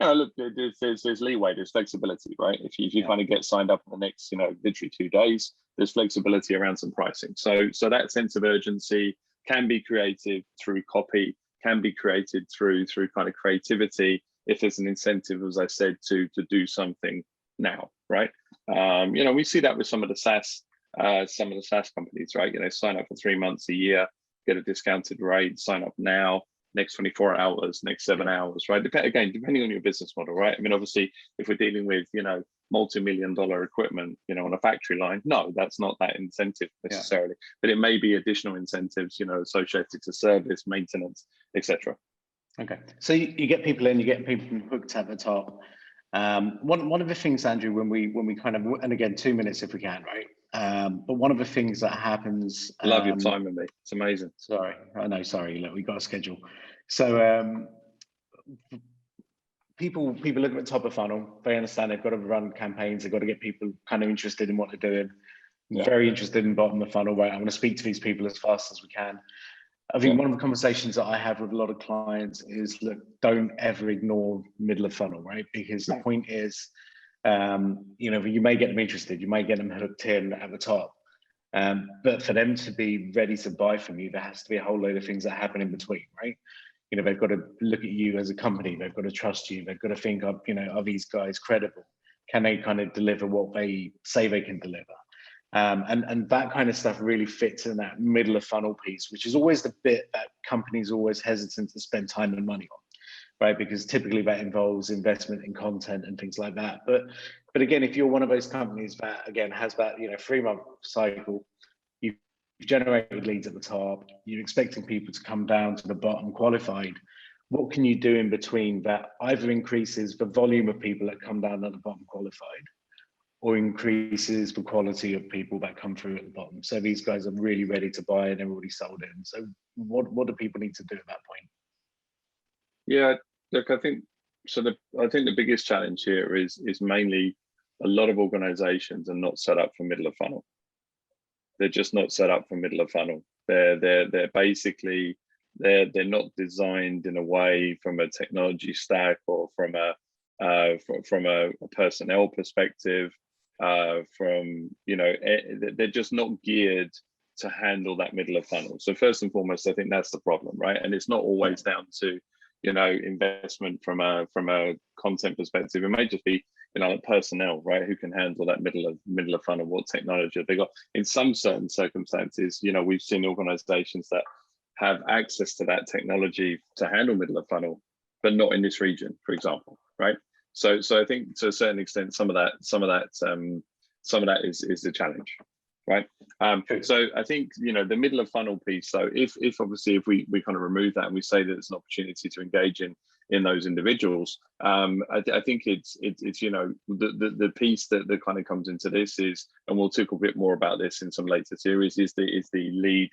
Speaker 2: look, there's leeway, there's flexibility, right? If you kind of get signed up in the next, literally 2 days, there's flexibility around some pricing. So that sense of urgency can be created through copy, can be created through kind of creativity, if there's an incentive, as I said, to do something now, right? We see that with some of the SaaS companies, right? Sign up for 3 months, a year, get a discounted rate, sign up now, next 24 hours, next 7 hours, right? Again, depending on your business model, right? I mean, obviously, if we're dealing with, multi-million-dollar equipment, on a factory line, no, that's not that incentive necessarily, but it may be additional incentives, associated to service, maintenance, etc.
Speaker 1: Okay, so you get people in, you get people hooked at the top. One of the things, Andrew, when we kind of, and again, 2 minutes if we can, right? But one of the things that happens.
Speaker 2: I love your time with me. It's amazing.
Speaker 1: Sorry, I know. Sorry, look, we got a schedule. So people look at the top of funnel. They understand they've got to run campaigns. They've got to get people kind of interested in what they're doing. Very interested in bottom of the funnel. Right, I want to speak to these people as fast as we can. I think one of the conversations that I have with a lot of clients is, look, don't ever ignore middle of funnel, right? Because the point is, you may get them interested, you may get them hooked in at the top, but for them to be ready to buy from you, there has to be a whole load of things that happen in between, right? They've got to look at you as a company, they've got to trust you, they've got to think of, are these guys credible? Can they kind of deliver what they say they can deliver? And that kind of stuff really fits in that middle of funnel piece, which is always the bit that companies are always hesitant to spend time and money on, right? Because typically that involves investment in content and things like that. But again, if you're one of those companies that, again, has that 3-month cycle, you've generated leads at the top, you're expecting people to come down to the bottom qualified, what can you do in between that either increases the volume of people that come down at the bottom qualified, or increases the quality of people that come through at the bottom? So these guys are really ready to buy and they're already sold in. So what do people need to do at that point?
Speaker 2: Yeah, look, I think the biggest challenge here is mainly a lot of organizations are not set up for middle of funnel. They're just not set up for middle of funnel. They're basically, they're not designed in a way from a technology stack or from a personnel perspective, from, you know, they're just not geared to handle that middle of funnel. So first and foremost, I think that's the problem, right? And it's not always down to, you know, investment from a content perspective. It may just be, you know, personnel, right, who can handle that middle of funnel, what technology have they got. In some certain circumstances, you know, we've seen organizations that have access to that technology to handle middle of funnel, but not in this region, for example, right? So I think to a certain extent, some of that is the challenge, right? So I think, you know, the middle of funnel piece. So if obviously if we kind of remove that and we say that it's an opportunity to engage in those individuals, I think it's you know, the piece that kind of comes into this is, and we'll talk a bit more about this in some later series, is the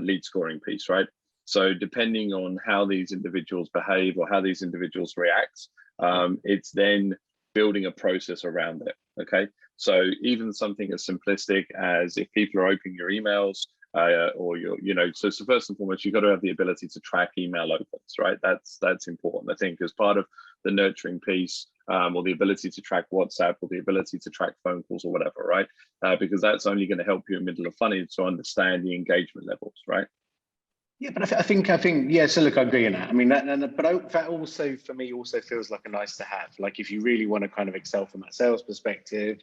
Speaker 2: lead scoring piece, right? So depending on how these individuals behave or how these individuals react, it's then building a process around it. Okay, so even something as simplistic as if people are opening your emails, or your, you know, so first and foremost, you've got to have the ability to track email opens, right? That's important, I think, as part of the nurturing piece, or the ability to track WhatsApp, or the ability to track phone calls or whatever, right? Because that's only going to help you in middle of funnel to understand the engagement levels, right?
Speaker 1: Yeah, but I think, yeah, so look, I agree on that. I mean, that also, for me, also feels like a nice to have. Like if you really want to kind of excel from that sales perspective,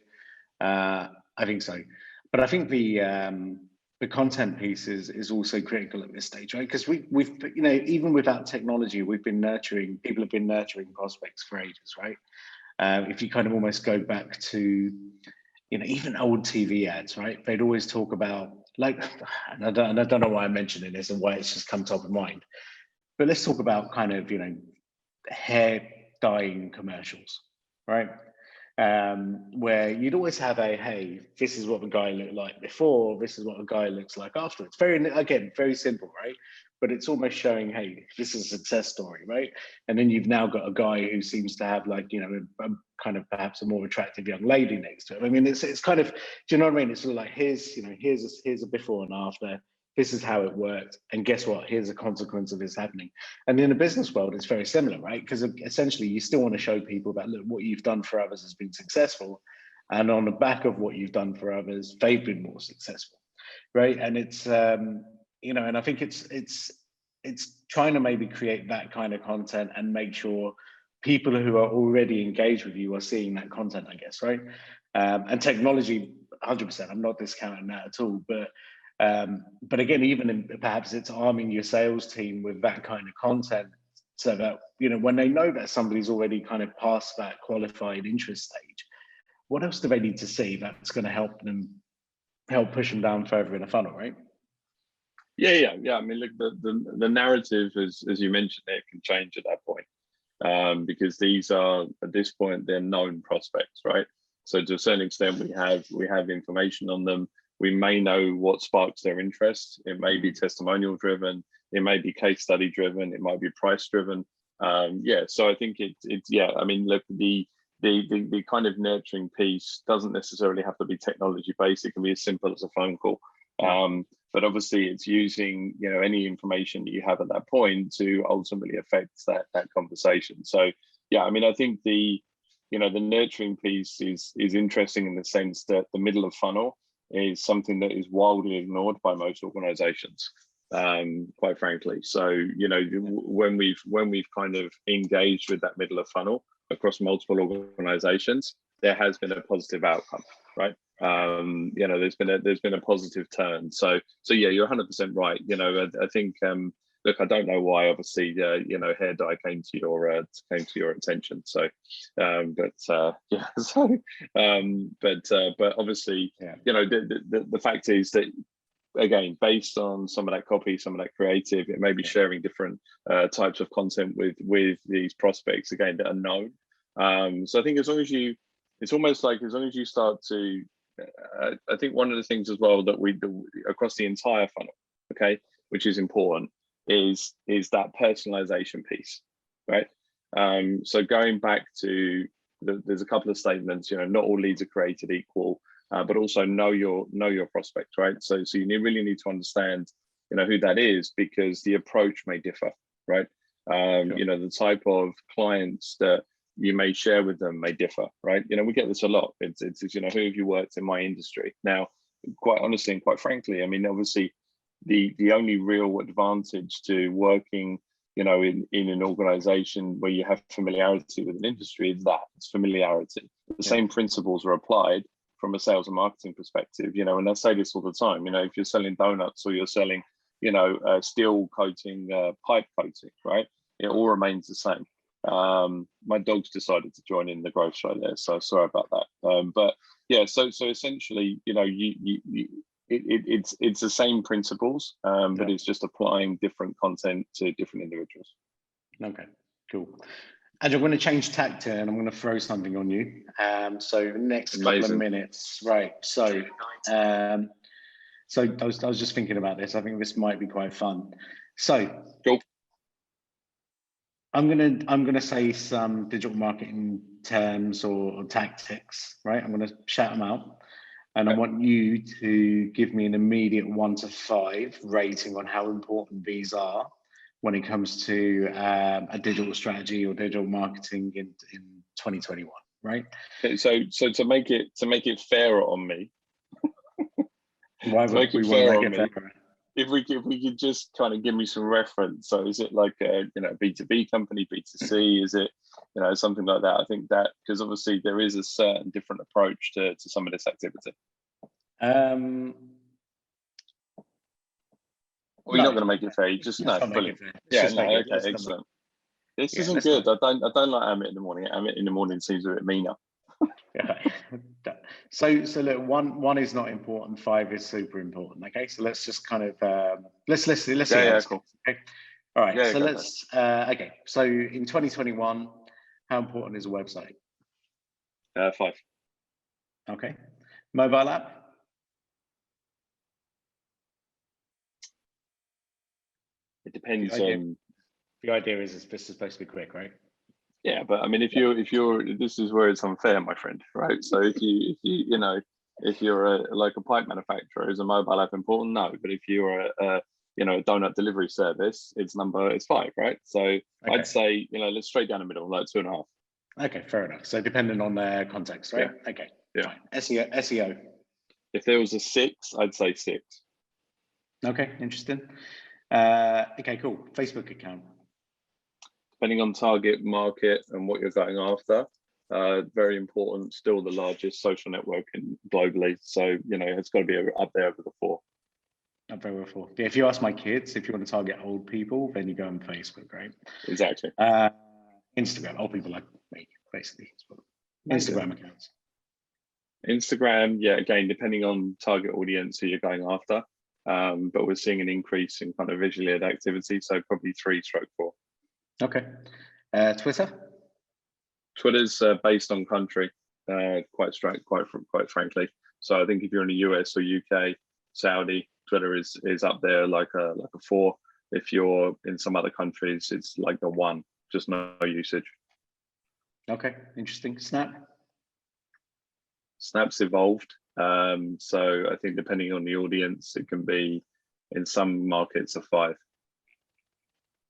Speaker 1: I think so. But I think the content piece is also critical at this stage, right? Because we've, you know, even without technology, people have been nurturing prospects for ages, right? If you kind of almost go back to, you know, even old TV ads, right? They'd always talk about, like, and I don't know why I'm mentioning this and why it's just come top of mind, but let's talk about kind of, you know, hair dyeing commercials, right? Where you'd always have hey, this is what the guy looked like before, this is what the guy looks like afterwards. Very simple, right? But it's almost showing, hey, this is a success story, right? And then you've now got a guy who seems to have, like, you know, a kind of perhaps a more attractive young lady next to him. I mean, it's kind of, do you know what I mean? It's sort of like, here's a before and after. This is how it worked, and guess what? Here's a consequence of this happening. And in the business world, it's very similar, right? Because essentially, you still want to show people that, look, what you've done for others has been successful, and on the back of what you've done for others, they've been more successful, right? And it's you know, and I think it's trying to maybe create that kind of content and make sure people who are already engaged with you are seeing that content, I guess, right? And technology, 100%, I'm not discounting that at all, but again, even perhaps it's arming your sales team with that kind of content, so that, you know, when they know that somebody's already kind of past that qualified interest stage, what else do they need to see that's going to help push them down further in a funnel, right?
Speaker 2: Yeah. I mean, look, the narrative, as you mentioned, it can change at that point, because these are, at this point, they're known prospects, right? So to a certain extent, we have information on them. We may know what sparks their interest. It may be testimonial driven. It may be case study driven. It might be price driven. Yeah. So I think it's yeah. I mean, look, the kind of nurturing piece doesn't necessarily have to be technology based. It can be as simple as a phone call. But obviously, it's using, you know, any information that you have at that point to ultimately affect that conversation. So yeah, I mean, I think the nurturing piece is interesting in the sense that the middle of funnel is something that is wildly ignored by most organizations, quite frankly. So, you know, when we've kind of engaged with that middle of funnel across multiple organizations, there has been a positive outcome, right? You know, there's been a positive turn. So yeah, you're 100% right. You know, I think, look, I don't know why, obviously, you know, hair dye came to your attention. So, but yeah, so, but obviously, yeah, you know, the fact is that, again, based on some of that copy, some of that creative, it may be sharing different types of content with these prospects, again, that are known. So I think as long as you start to, I think one of the things as well that we do across the entire funnel, okay, which is important, is that personalization piece, right? So going back to there's a couple of statements. Not all leads are created equal, but also know your prospect, right? So you really need to understand, who that is, because the approach may differ, right? Sure. The type of clients that you may share with them may differ, right? We get this a lot. It's who have you worked in my industry? Now, quite honestly and quite frankly, I mean, obviously, the only real advantage to working, in an organization where you have familiarity with an industry is that it's familiarity. The same principles are applied from a sales and marketing perspective, and I say this all the time. If you're selling donuts or you're selling, steel coating, pipe coating, right? It all remains the same. My dog's decided to join in the growth show there, so sorry about that. But yeah, so essentially, it's the same principles, but it's just applying different content to different individuals. Okay,
Speaker 1: cool. And I'm going to change tack here, and I'm going to throw something on you. So the next couple of minutes, right? So, I was just thinking about this. I think this might be quite fun. So,
Speaker 2: cool.
Speaker 1: I'm gonna say some digital marketing terms or tactics, right? I'm gonna shout them out, and I want you to give me an immediate 1 to 5 rating on how important these are when it comes to a digital strategy or digital marketing in 2021, right?
Speaker 2: Okay, so to make it fairer on me,
Speaker 1: why would we want to make it fairer?
Speaker 2: If we could just kind of give me some reference. So is it like a B2B company, B2C? Is it something like that? I think that, because obviously there is a certain different approach to some of this activity. Well, you're not going to make it fair. You just brilliant. Okay, excellent. This isn't good. I don't like Amit in the morning. Amit in the morning seems a bit meaner.
Speaker 1: So look, one is not important, 5 is super important. Okay, so let's just kind of let's see.
Speaker 2: Cool.
Speaker 1: Okay, all right. So let's okay. So in 2021, how important is a website?
Speaker 2: 5.
Speaker 1: Okay. Mobile app?
Speaker 2: It depends on.
Speaker 1: The idea is this is supposed to be quick, right?
Speaker 2: Yeah, but I mean, if you're, this is where it's unfair, my friend, right? So if you're like a pipe manufacturer, is a mobile app important? No, but if you're a donut delivery service, it's 5, right? So I'd say, let's straight down the middle, like 2.5.
Speaker 1: Okay, fair enough. So depending on their context, right?
Speaker 2: Yeah.
Speaker 1: Okay,
Speaker 2: yeah.
Speaker 1: Fine. SEO.
Speaker 2: If there was a 6, I'd say 6.
Speaker 1: Okay, interesting. Okay, cool. Facebook account.
Speaker 2: Depending on target market and what you're going after, very important. Still the largest social network globally, so it's got to be up there over the 4.
Speaker 1: Up there over 4. Yeah, if you ask my kids, if you want to target old people, then you go on Facebook, right?
Speaker 2: Exactly.
Speaker 1: Instagram, old people like me, basically. Instagram accounts.
Speaker 2: Instagram, yeah. Again, depending on target audience who you're going after, but we're seeing an increase in kind of visually led activity, so probably 3/4.
Speaker 1: Okay. Twitter?
Speaker 2: Twitter's based on country, quite frankly. So I think if you're in the US or UK, Saudi, Twitter is up there like a 4. If you're in some other countries, it's like a 1, just no usage.
Speaker 1: Okay, interesting.
Speaker 2: Snap's evolved. So I think depending on the audience, it can be in some markets a 5.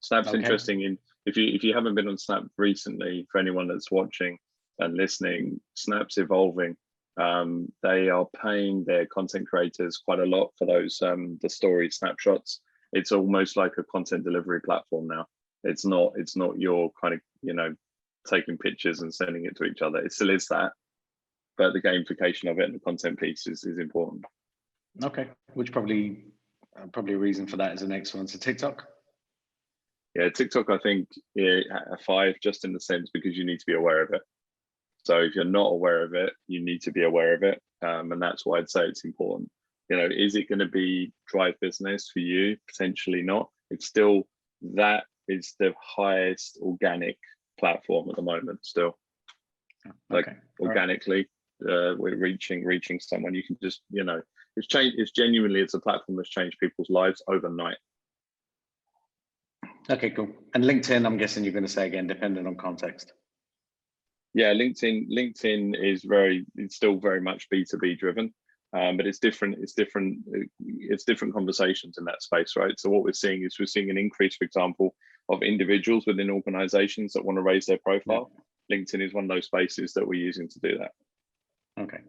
Speaker 2: Snap's interesting. If you haven't been on Snap recently, for anyone that's watching and listening, Snap's evolving. They are paying their content creators quite a lot for those the story snapshots. It's almost like a content delivery platform now. It's not your kind of taking pictures and sending it to each other. It still is that, but the gamification of it and the content piece is important.
Speaker 1: Okay, which probably a reason for that is the next one. So TikTok.
Speaker 2: Yeah, TikTok, I think a 5, just in the sense because you need to be aware of it. So if you're not aware of it, you need to be aware of it. And that's why I'd say it's important. Is it going to be drive business for you? Potentially not. It's still, that is the highest organic platform at the moment still. Like organically, we're reaching someone. You can just, it's genuinely, it's a platform that's changed people's lives overnight.
Speaker 1: Okay, cool. And LinkedIn, I'm guessing you're going to say again, depending on context.
Speaker 2: Yeah, LinkedIn is it's still very much B2B driven, but it's different. It's different conversations in that space, right? So what we're seeing an increase, for example, of individuals within organizations that want to raise their profile. Yeah. LinkedIn is one of those spaces that we're using to do that.
Speaker 1: Okay.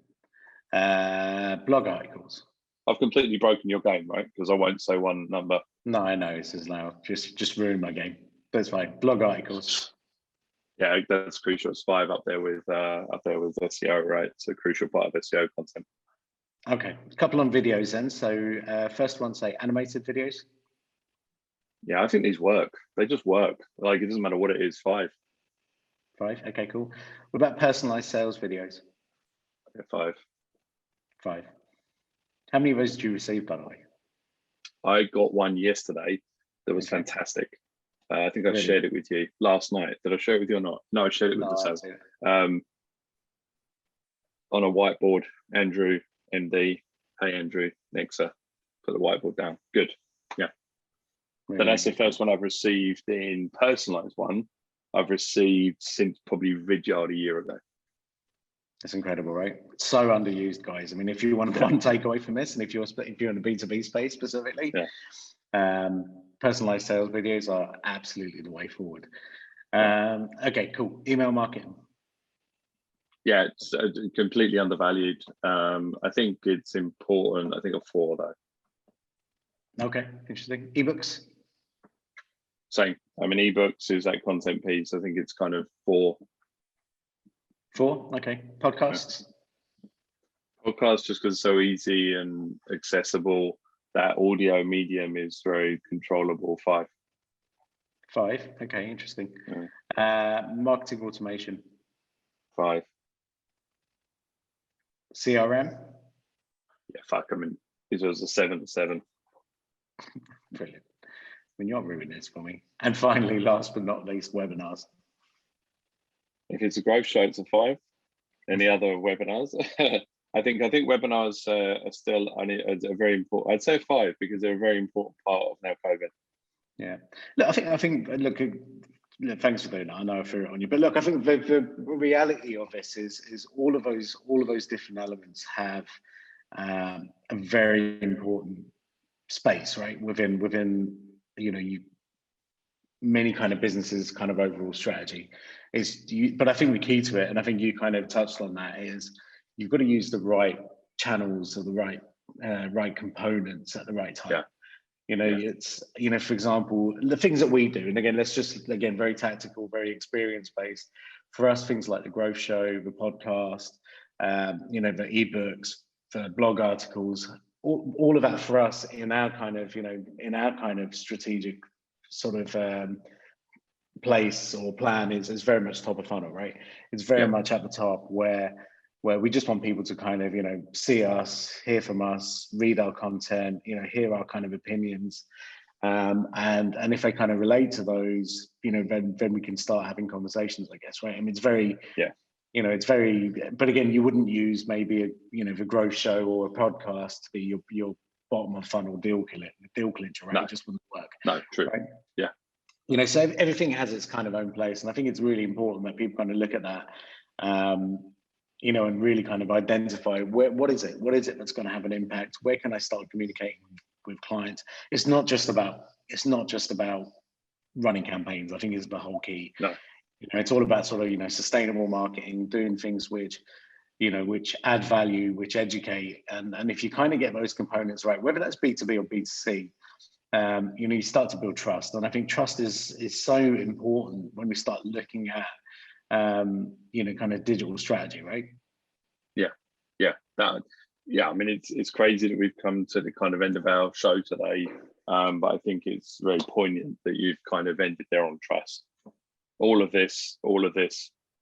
Speaker 1: Blog articles.
Speaker 2: I've completely broken your game, right? Because I won't say one number.
Speaker 1: No, I know this is now just ruined my game. That's fine. Blog articles.
Speaker 2: Yeah, that's crucial. It's 5 up there with SEO, right? It's a crucial part of SEO content.
Speaker 1: Okay, a couple on videos then. So first one, say animated videos.
Speaker 2: Yeah, I think these work. They just work. Like, it doesn't matter what it is. 5.
Speaker 1: 5. Okay, cool. What about personalized sales videos?
Speaker 2: Yeah, 5.
Speaker 1: 5. How many of those did you receive, by the way?
Speaker 2: I got one yesterday that was fantastic. I think I shared it with you last night. Did I share it with you or not? No, I shared it with the sales. On a whiteboard, Andrew, MD. Hey, Andrew, Nexa, put the whiteboard down. Good. Yeah. So that's the first one I've received in personalized one. I've received since probably Vidyard a year ago.
Speaker 1: That's incredible, right? So underused, guys. I mean, if you want one takeaway from this, and if you're in the B2B space specifically, personalized sales videos are absolutely the way forward. Okay, cool. Email marketing.
Speaker 2: Yeah, it's completely undervalued. I think it's important. I think a 4 though.
Speaker 1: Okay, interesting. Ebooks.
Speaker 2: Same. I mean, ebooks is that content piece. I think it's kind of 4.
Speaker 1: 4. Okay. Podcasts.
Speaker 2: Podcasts, just because it's so easy and accessible. That audio medium is very controllable. 5.
Speaker 1: 5. Okay, interesting. Marketing automation.
Speaker 2: 5.
Speaker 1: CRM.
Speaker 2: Yeah, fuck. I mean, it was a 7.
Speaker 1: Brilliant. I mean, you're ruining this for me. And finally, last but not least, webinars.
Speaker 2: If it's a growth show, it's a 5. Any other webinars? I think webinars are still a very important. I'd say 5 because they're a very important part of now COVID.
Speaker 1: Yeah. Look, I think. Look, thanks for doing that. I know I threw it on you, but look, I think the reality of this is all of those different elements have a very important space, right? Within many kind of businesses kind of overall strategy but I think the key to it, and I think you kind of touched on that, is you've got to use the right channels or the right components at the right time. It's for example, the things that we do, and again, let's just very tactical, very experience based. For us, things like the growth show, the podcast, the ebooks, the blog articles, all of that for us in our kind of strategic sort of place or plan is very much top of funnel, right? It's very much at the top where we just want people to kind of see us, hear from us, read our content, hear our kind of opinions, and if they kind of relate to those, then we can start having conversations, I guess, right? I mean, it's very it's very, but again, you wouldn't use maybe the growth show or a podcast to be your bottom of funnel deal clincher, right?
Speaker 2: No.
Speaker 1: It just wouldn't work.
Speaker 2: No, true.
Speaker 1: Right?
Speaker 2: Yeah.
Speaker 1: So everything has its kind of own place, and I think it's really important that people kind of look at that, and really kind of identify what is it that's going to have an impact. Where can I start communicating with clients? It's not just about running campaigns. I think is the whole key.
Speaker 2: No.
Speaker 1: It's all about sort of sustainable marketing, doing things which add value, which educate, and if you kind of get those components right, whether that's B2B or B2C, you start to build trust. And I think trust is so important when we start looking at kind of digital strategy, right?
Speaker 2: I mean, it's crazy that we've come to the kind of end of our show today, but I think it's very poignant that you've kind of ended there on trust. All of this,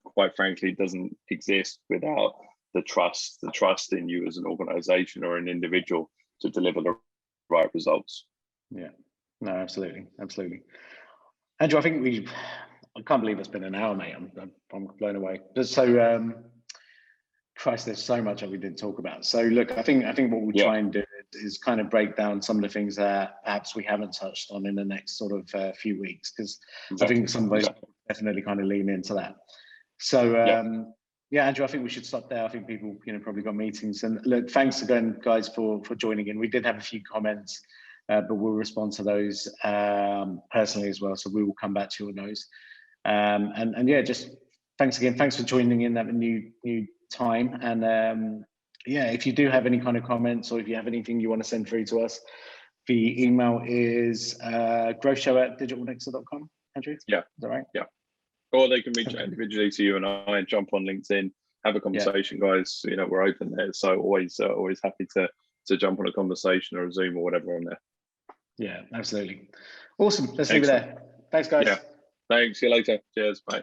Speaker 2: quite frankly, doesn't exist without the trust in you as an organization or an individual to deliver the right results.
Speaker 1: Yeah, no, absolutely. Andrew, I can't believe it's been an hour, mate. I'm blown away. So, Christ, there's so much that we didn't talk about. So, look, I think what we'll try and do is kind of break down some of the things that perhaps we haven't touched on in the next sort of few weeks, because I think some of those definitely kind of lean into that. So yeah, Andrew, I think we should stop there. I think people, probably got meetings. And look, thanks again, guys, for joining in. We did have a few comments, but we'll respond to those personally as well. So we will come back to you on those. And yeah, just thanks again. Thanks for joining in at a new time. And yeah, if you do have any kind of comments, or if you have anything you want to send through to us, the email is growthshow@digitalnexus.com. Andrew?
Speaker 2: Yeah.
Speaker 1: Is that right?
Speaker 2: Yeah. Or they can reach out individually to you and I, jump on LinkedIn, have a conversation, guys. We're open there. So always happy to jump on a conversation or a Zoom or whatever on there.
Speaker 1: Yeah, absolutely. Awesome. Let's leave it there. Thanks, guys.
Speaker 2: Yeah. Thanks. See you later. Cheers. Bye.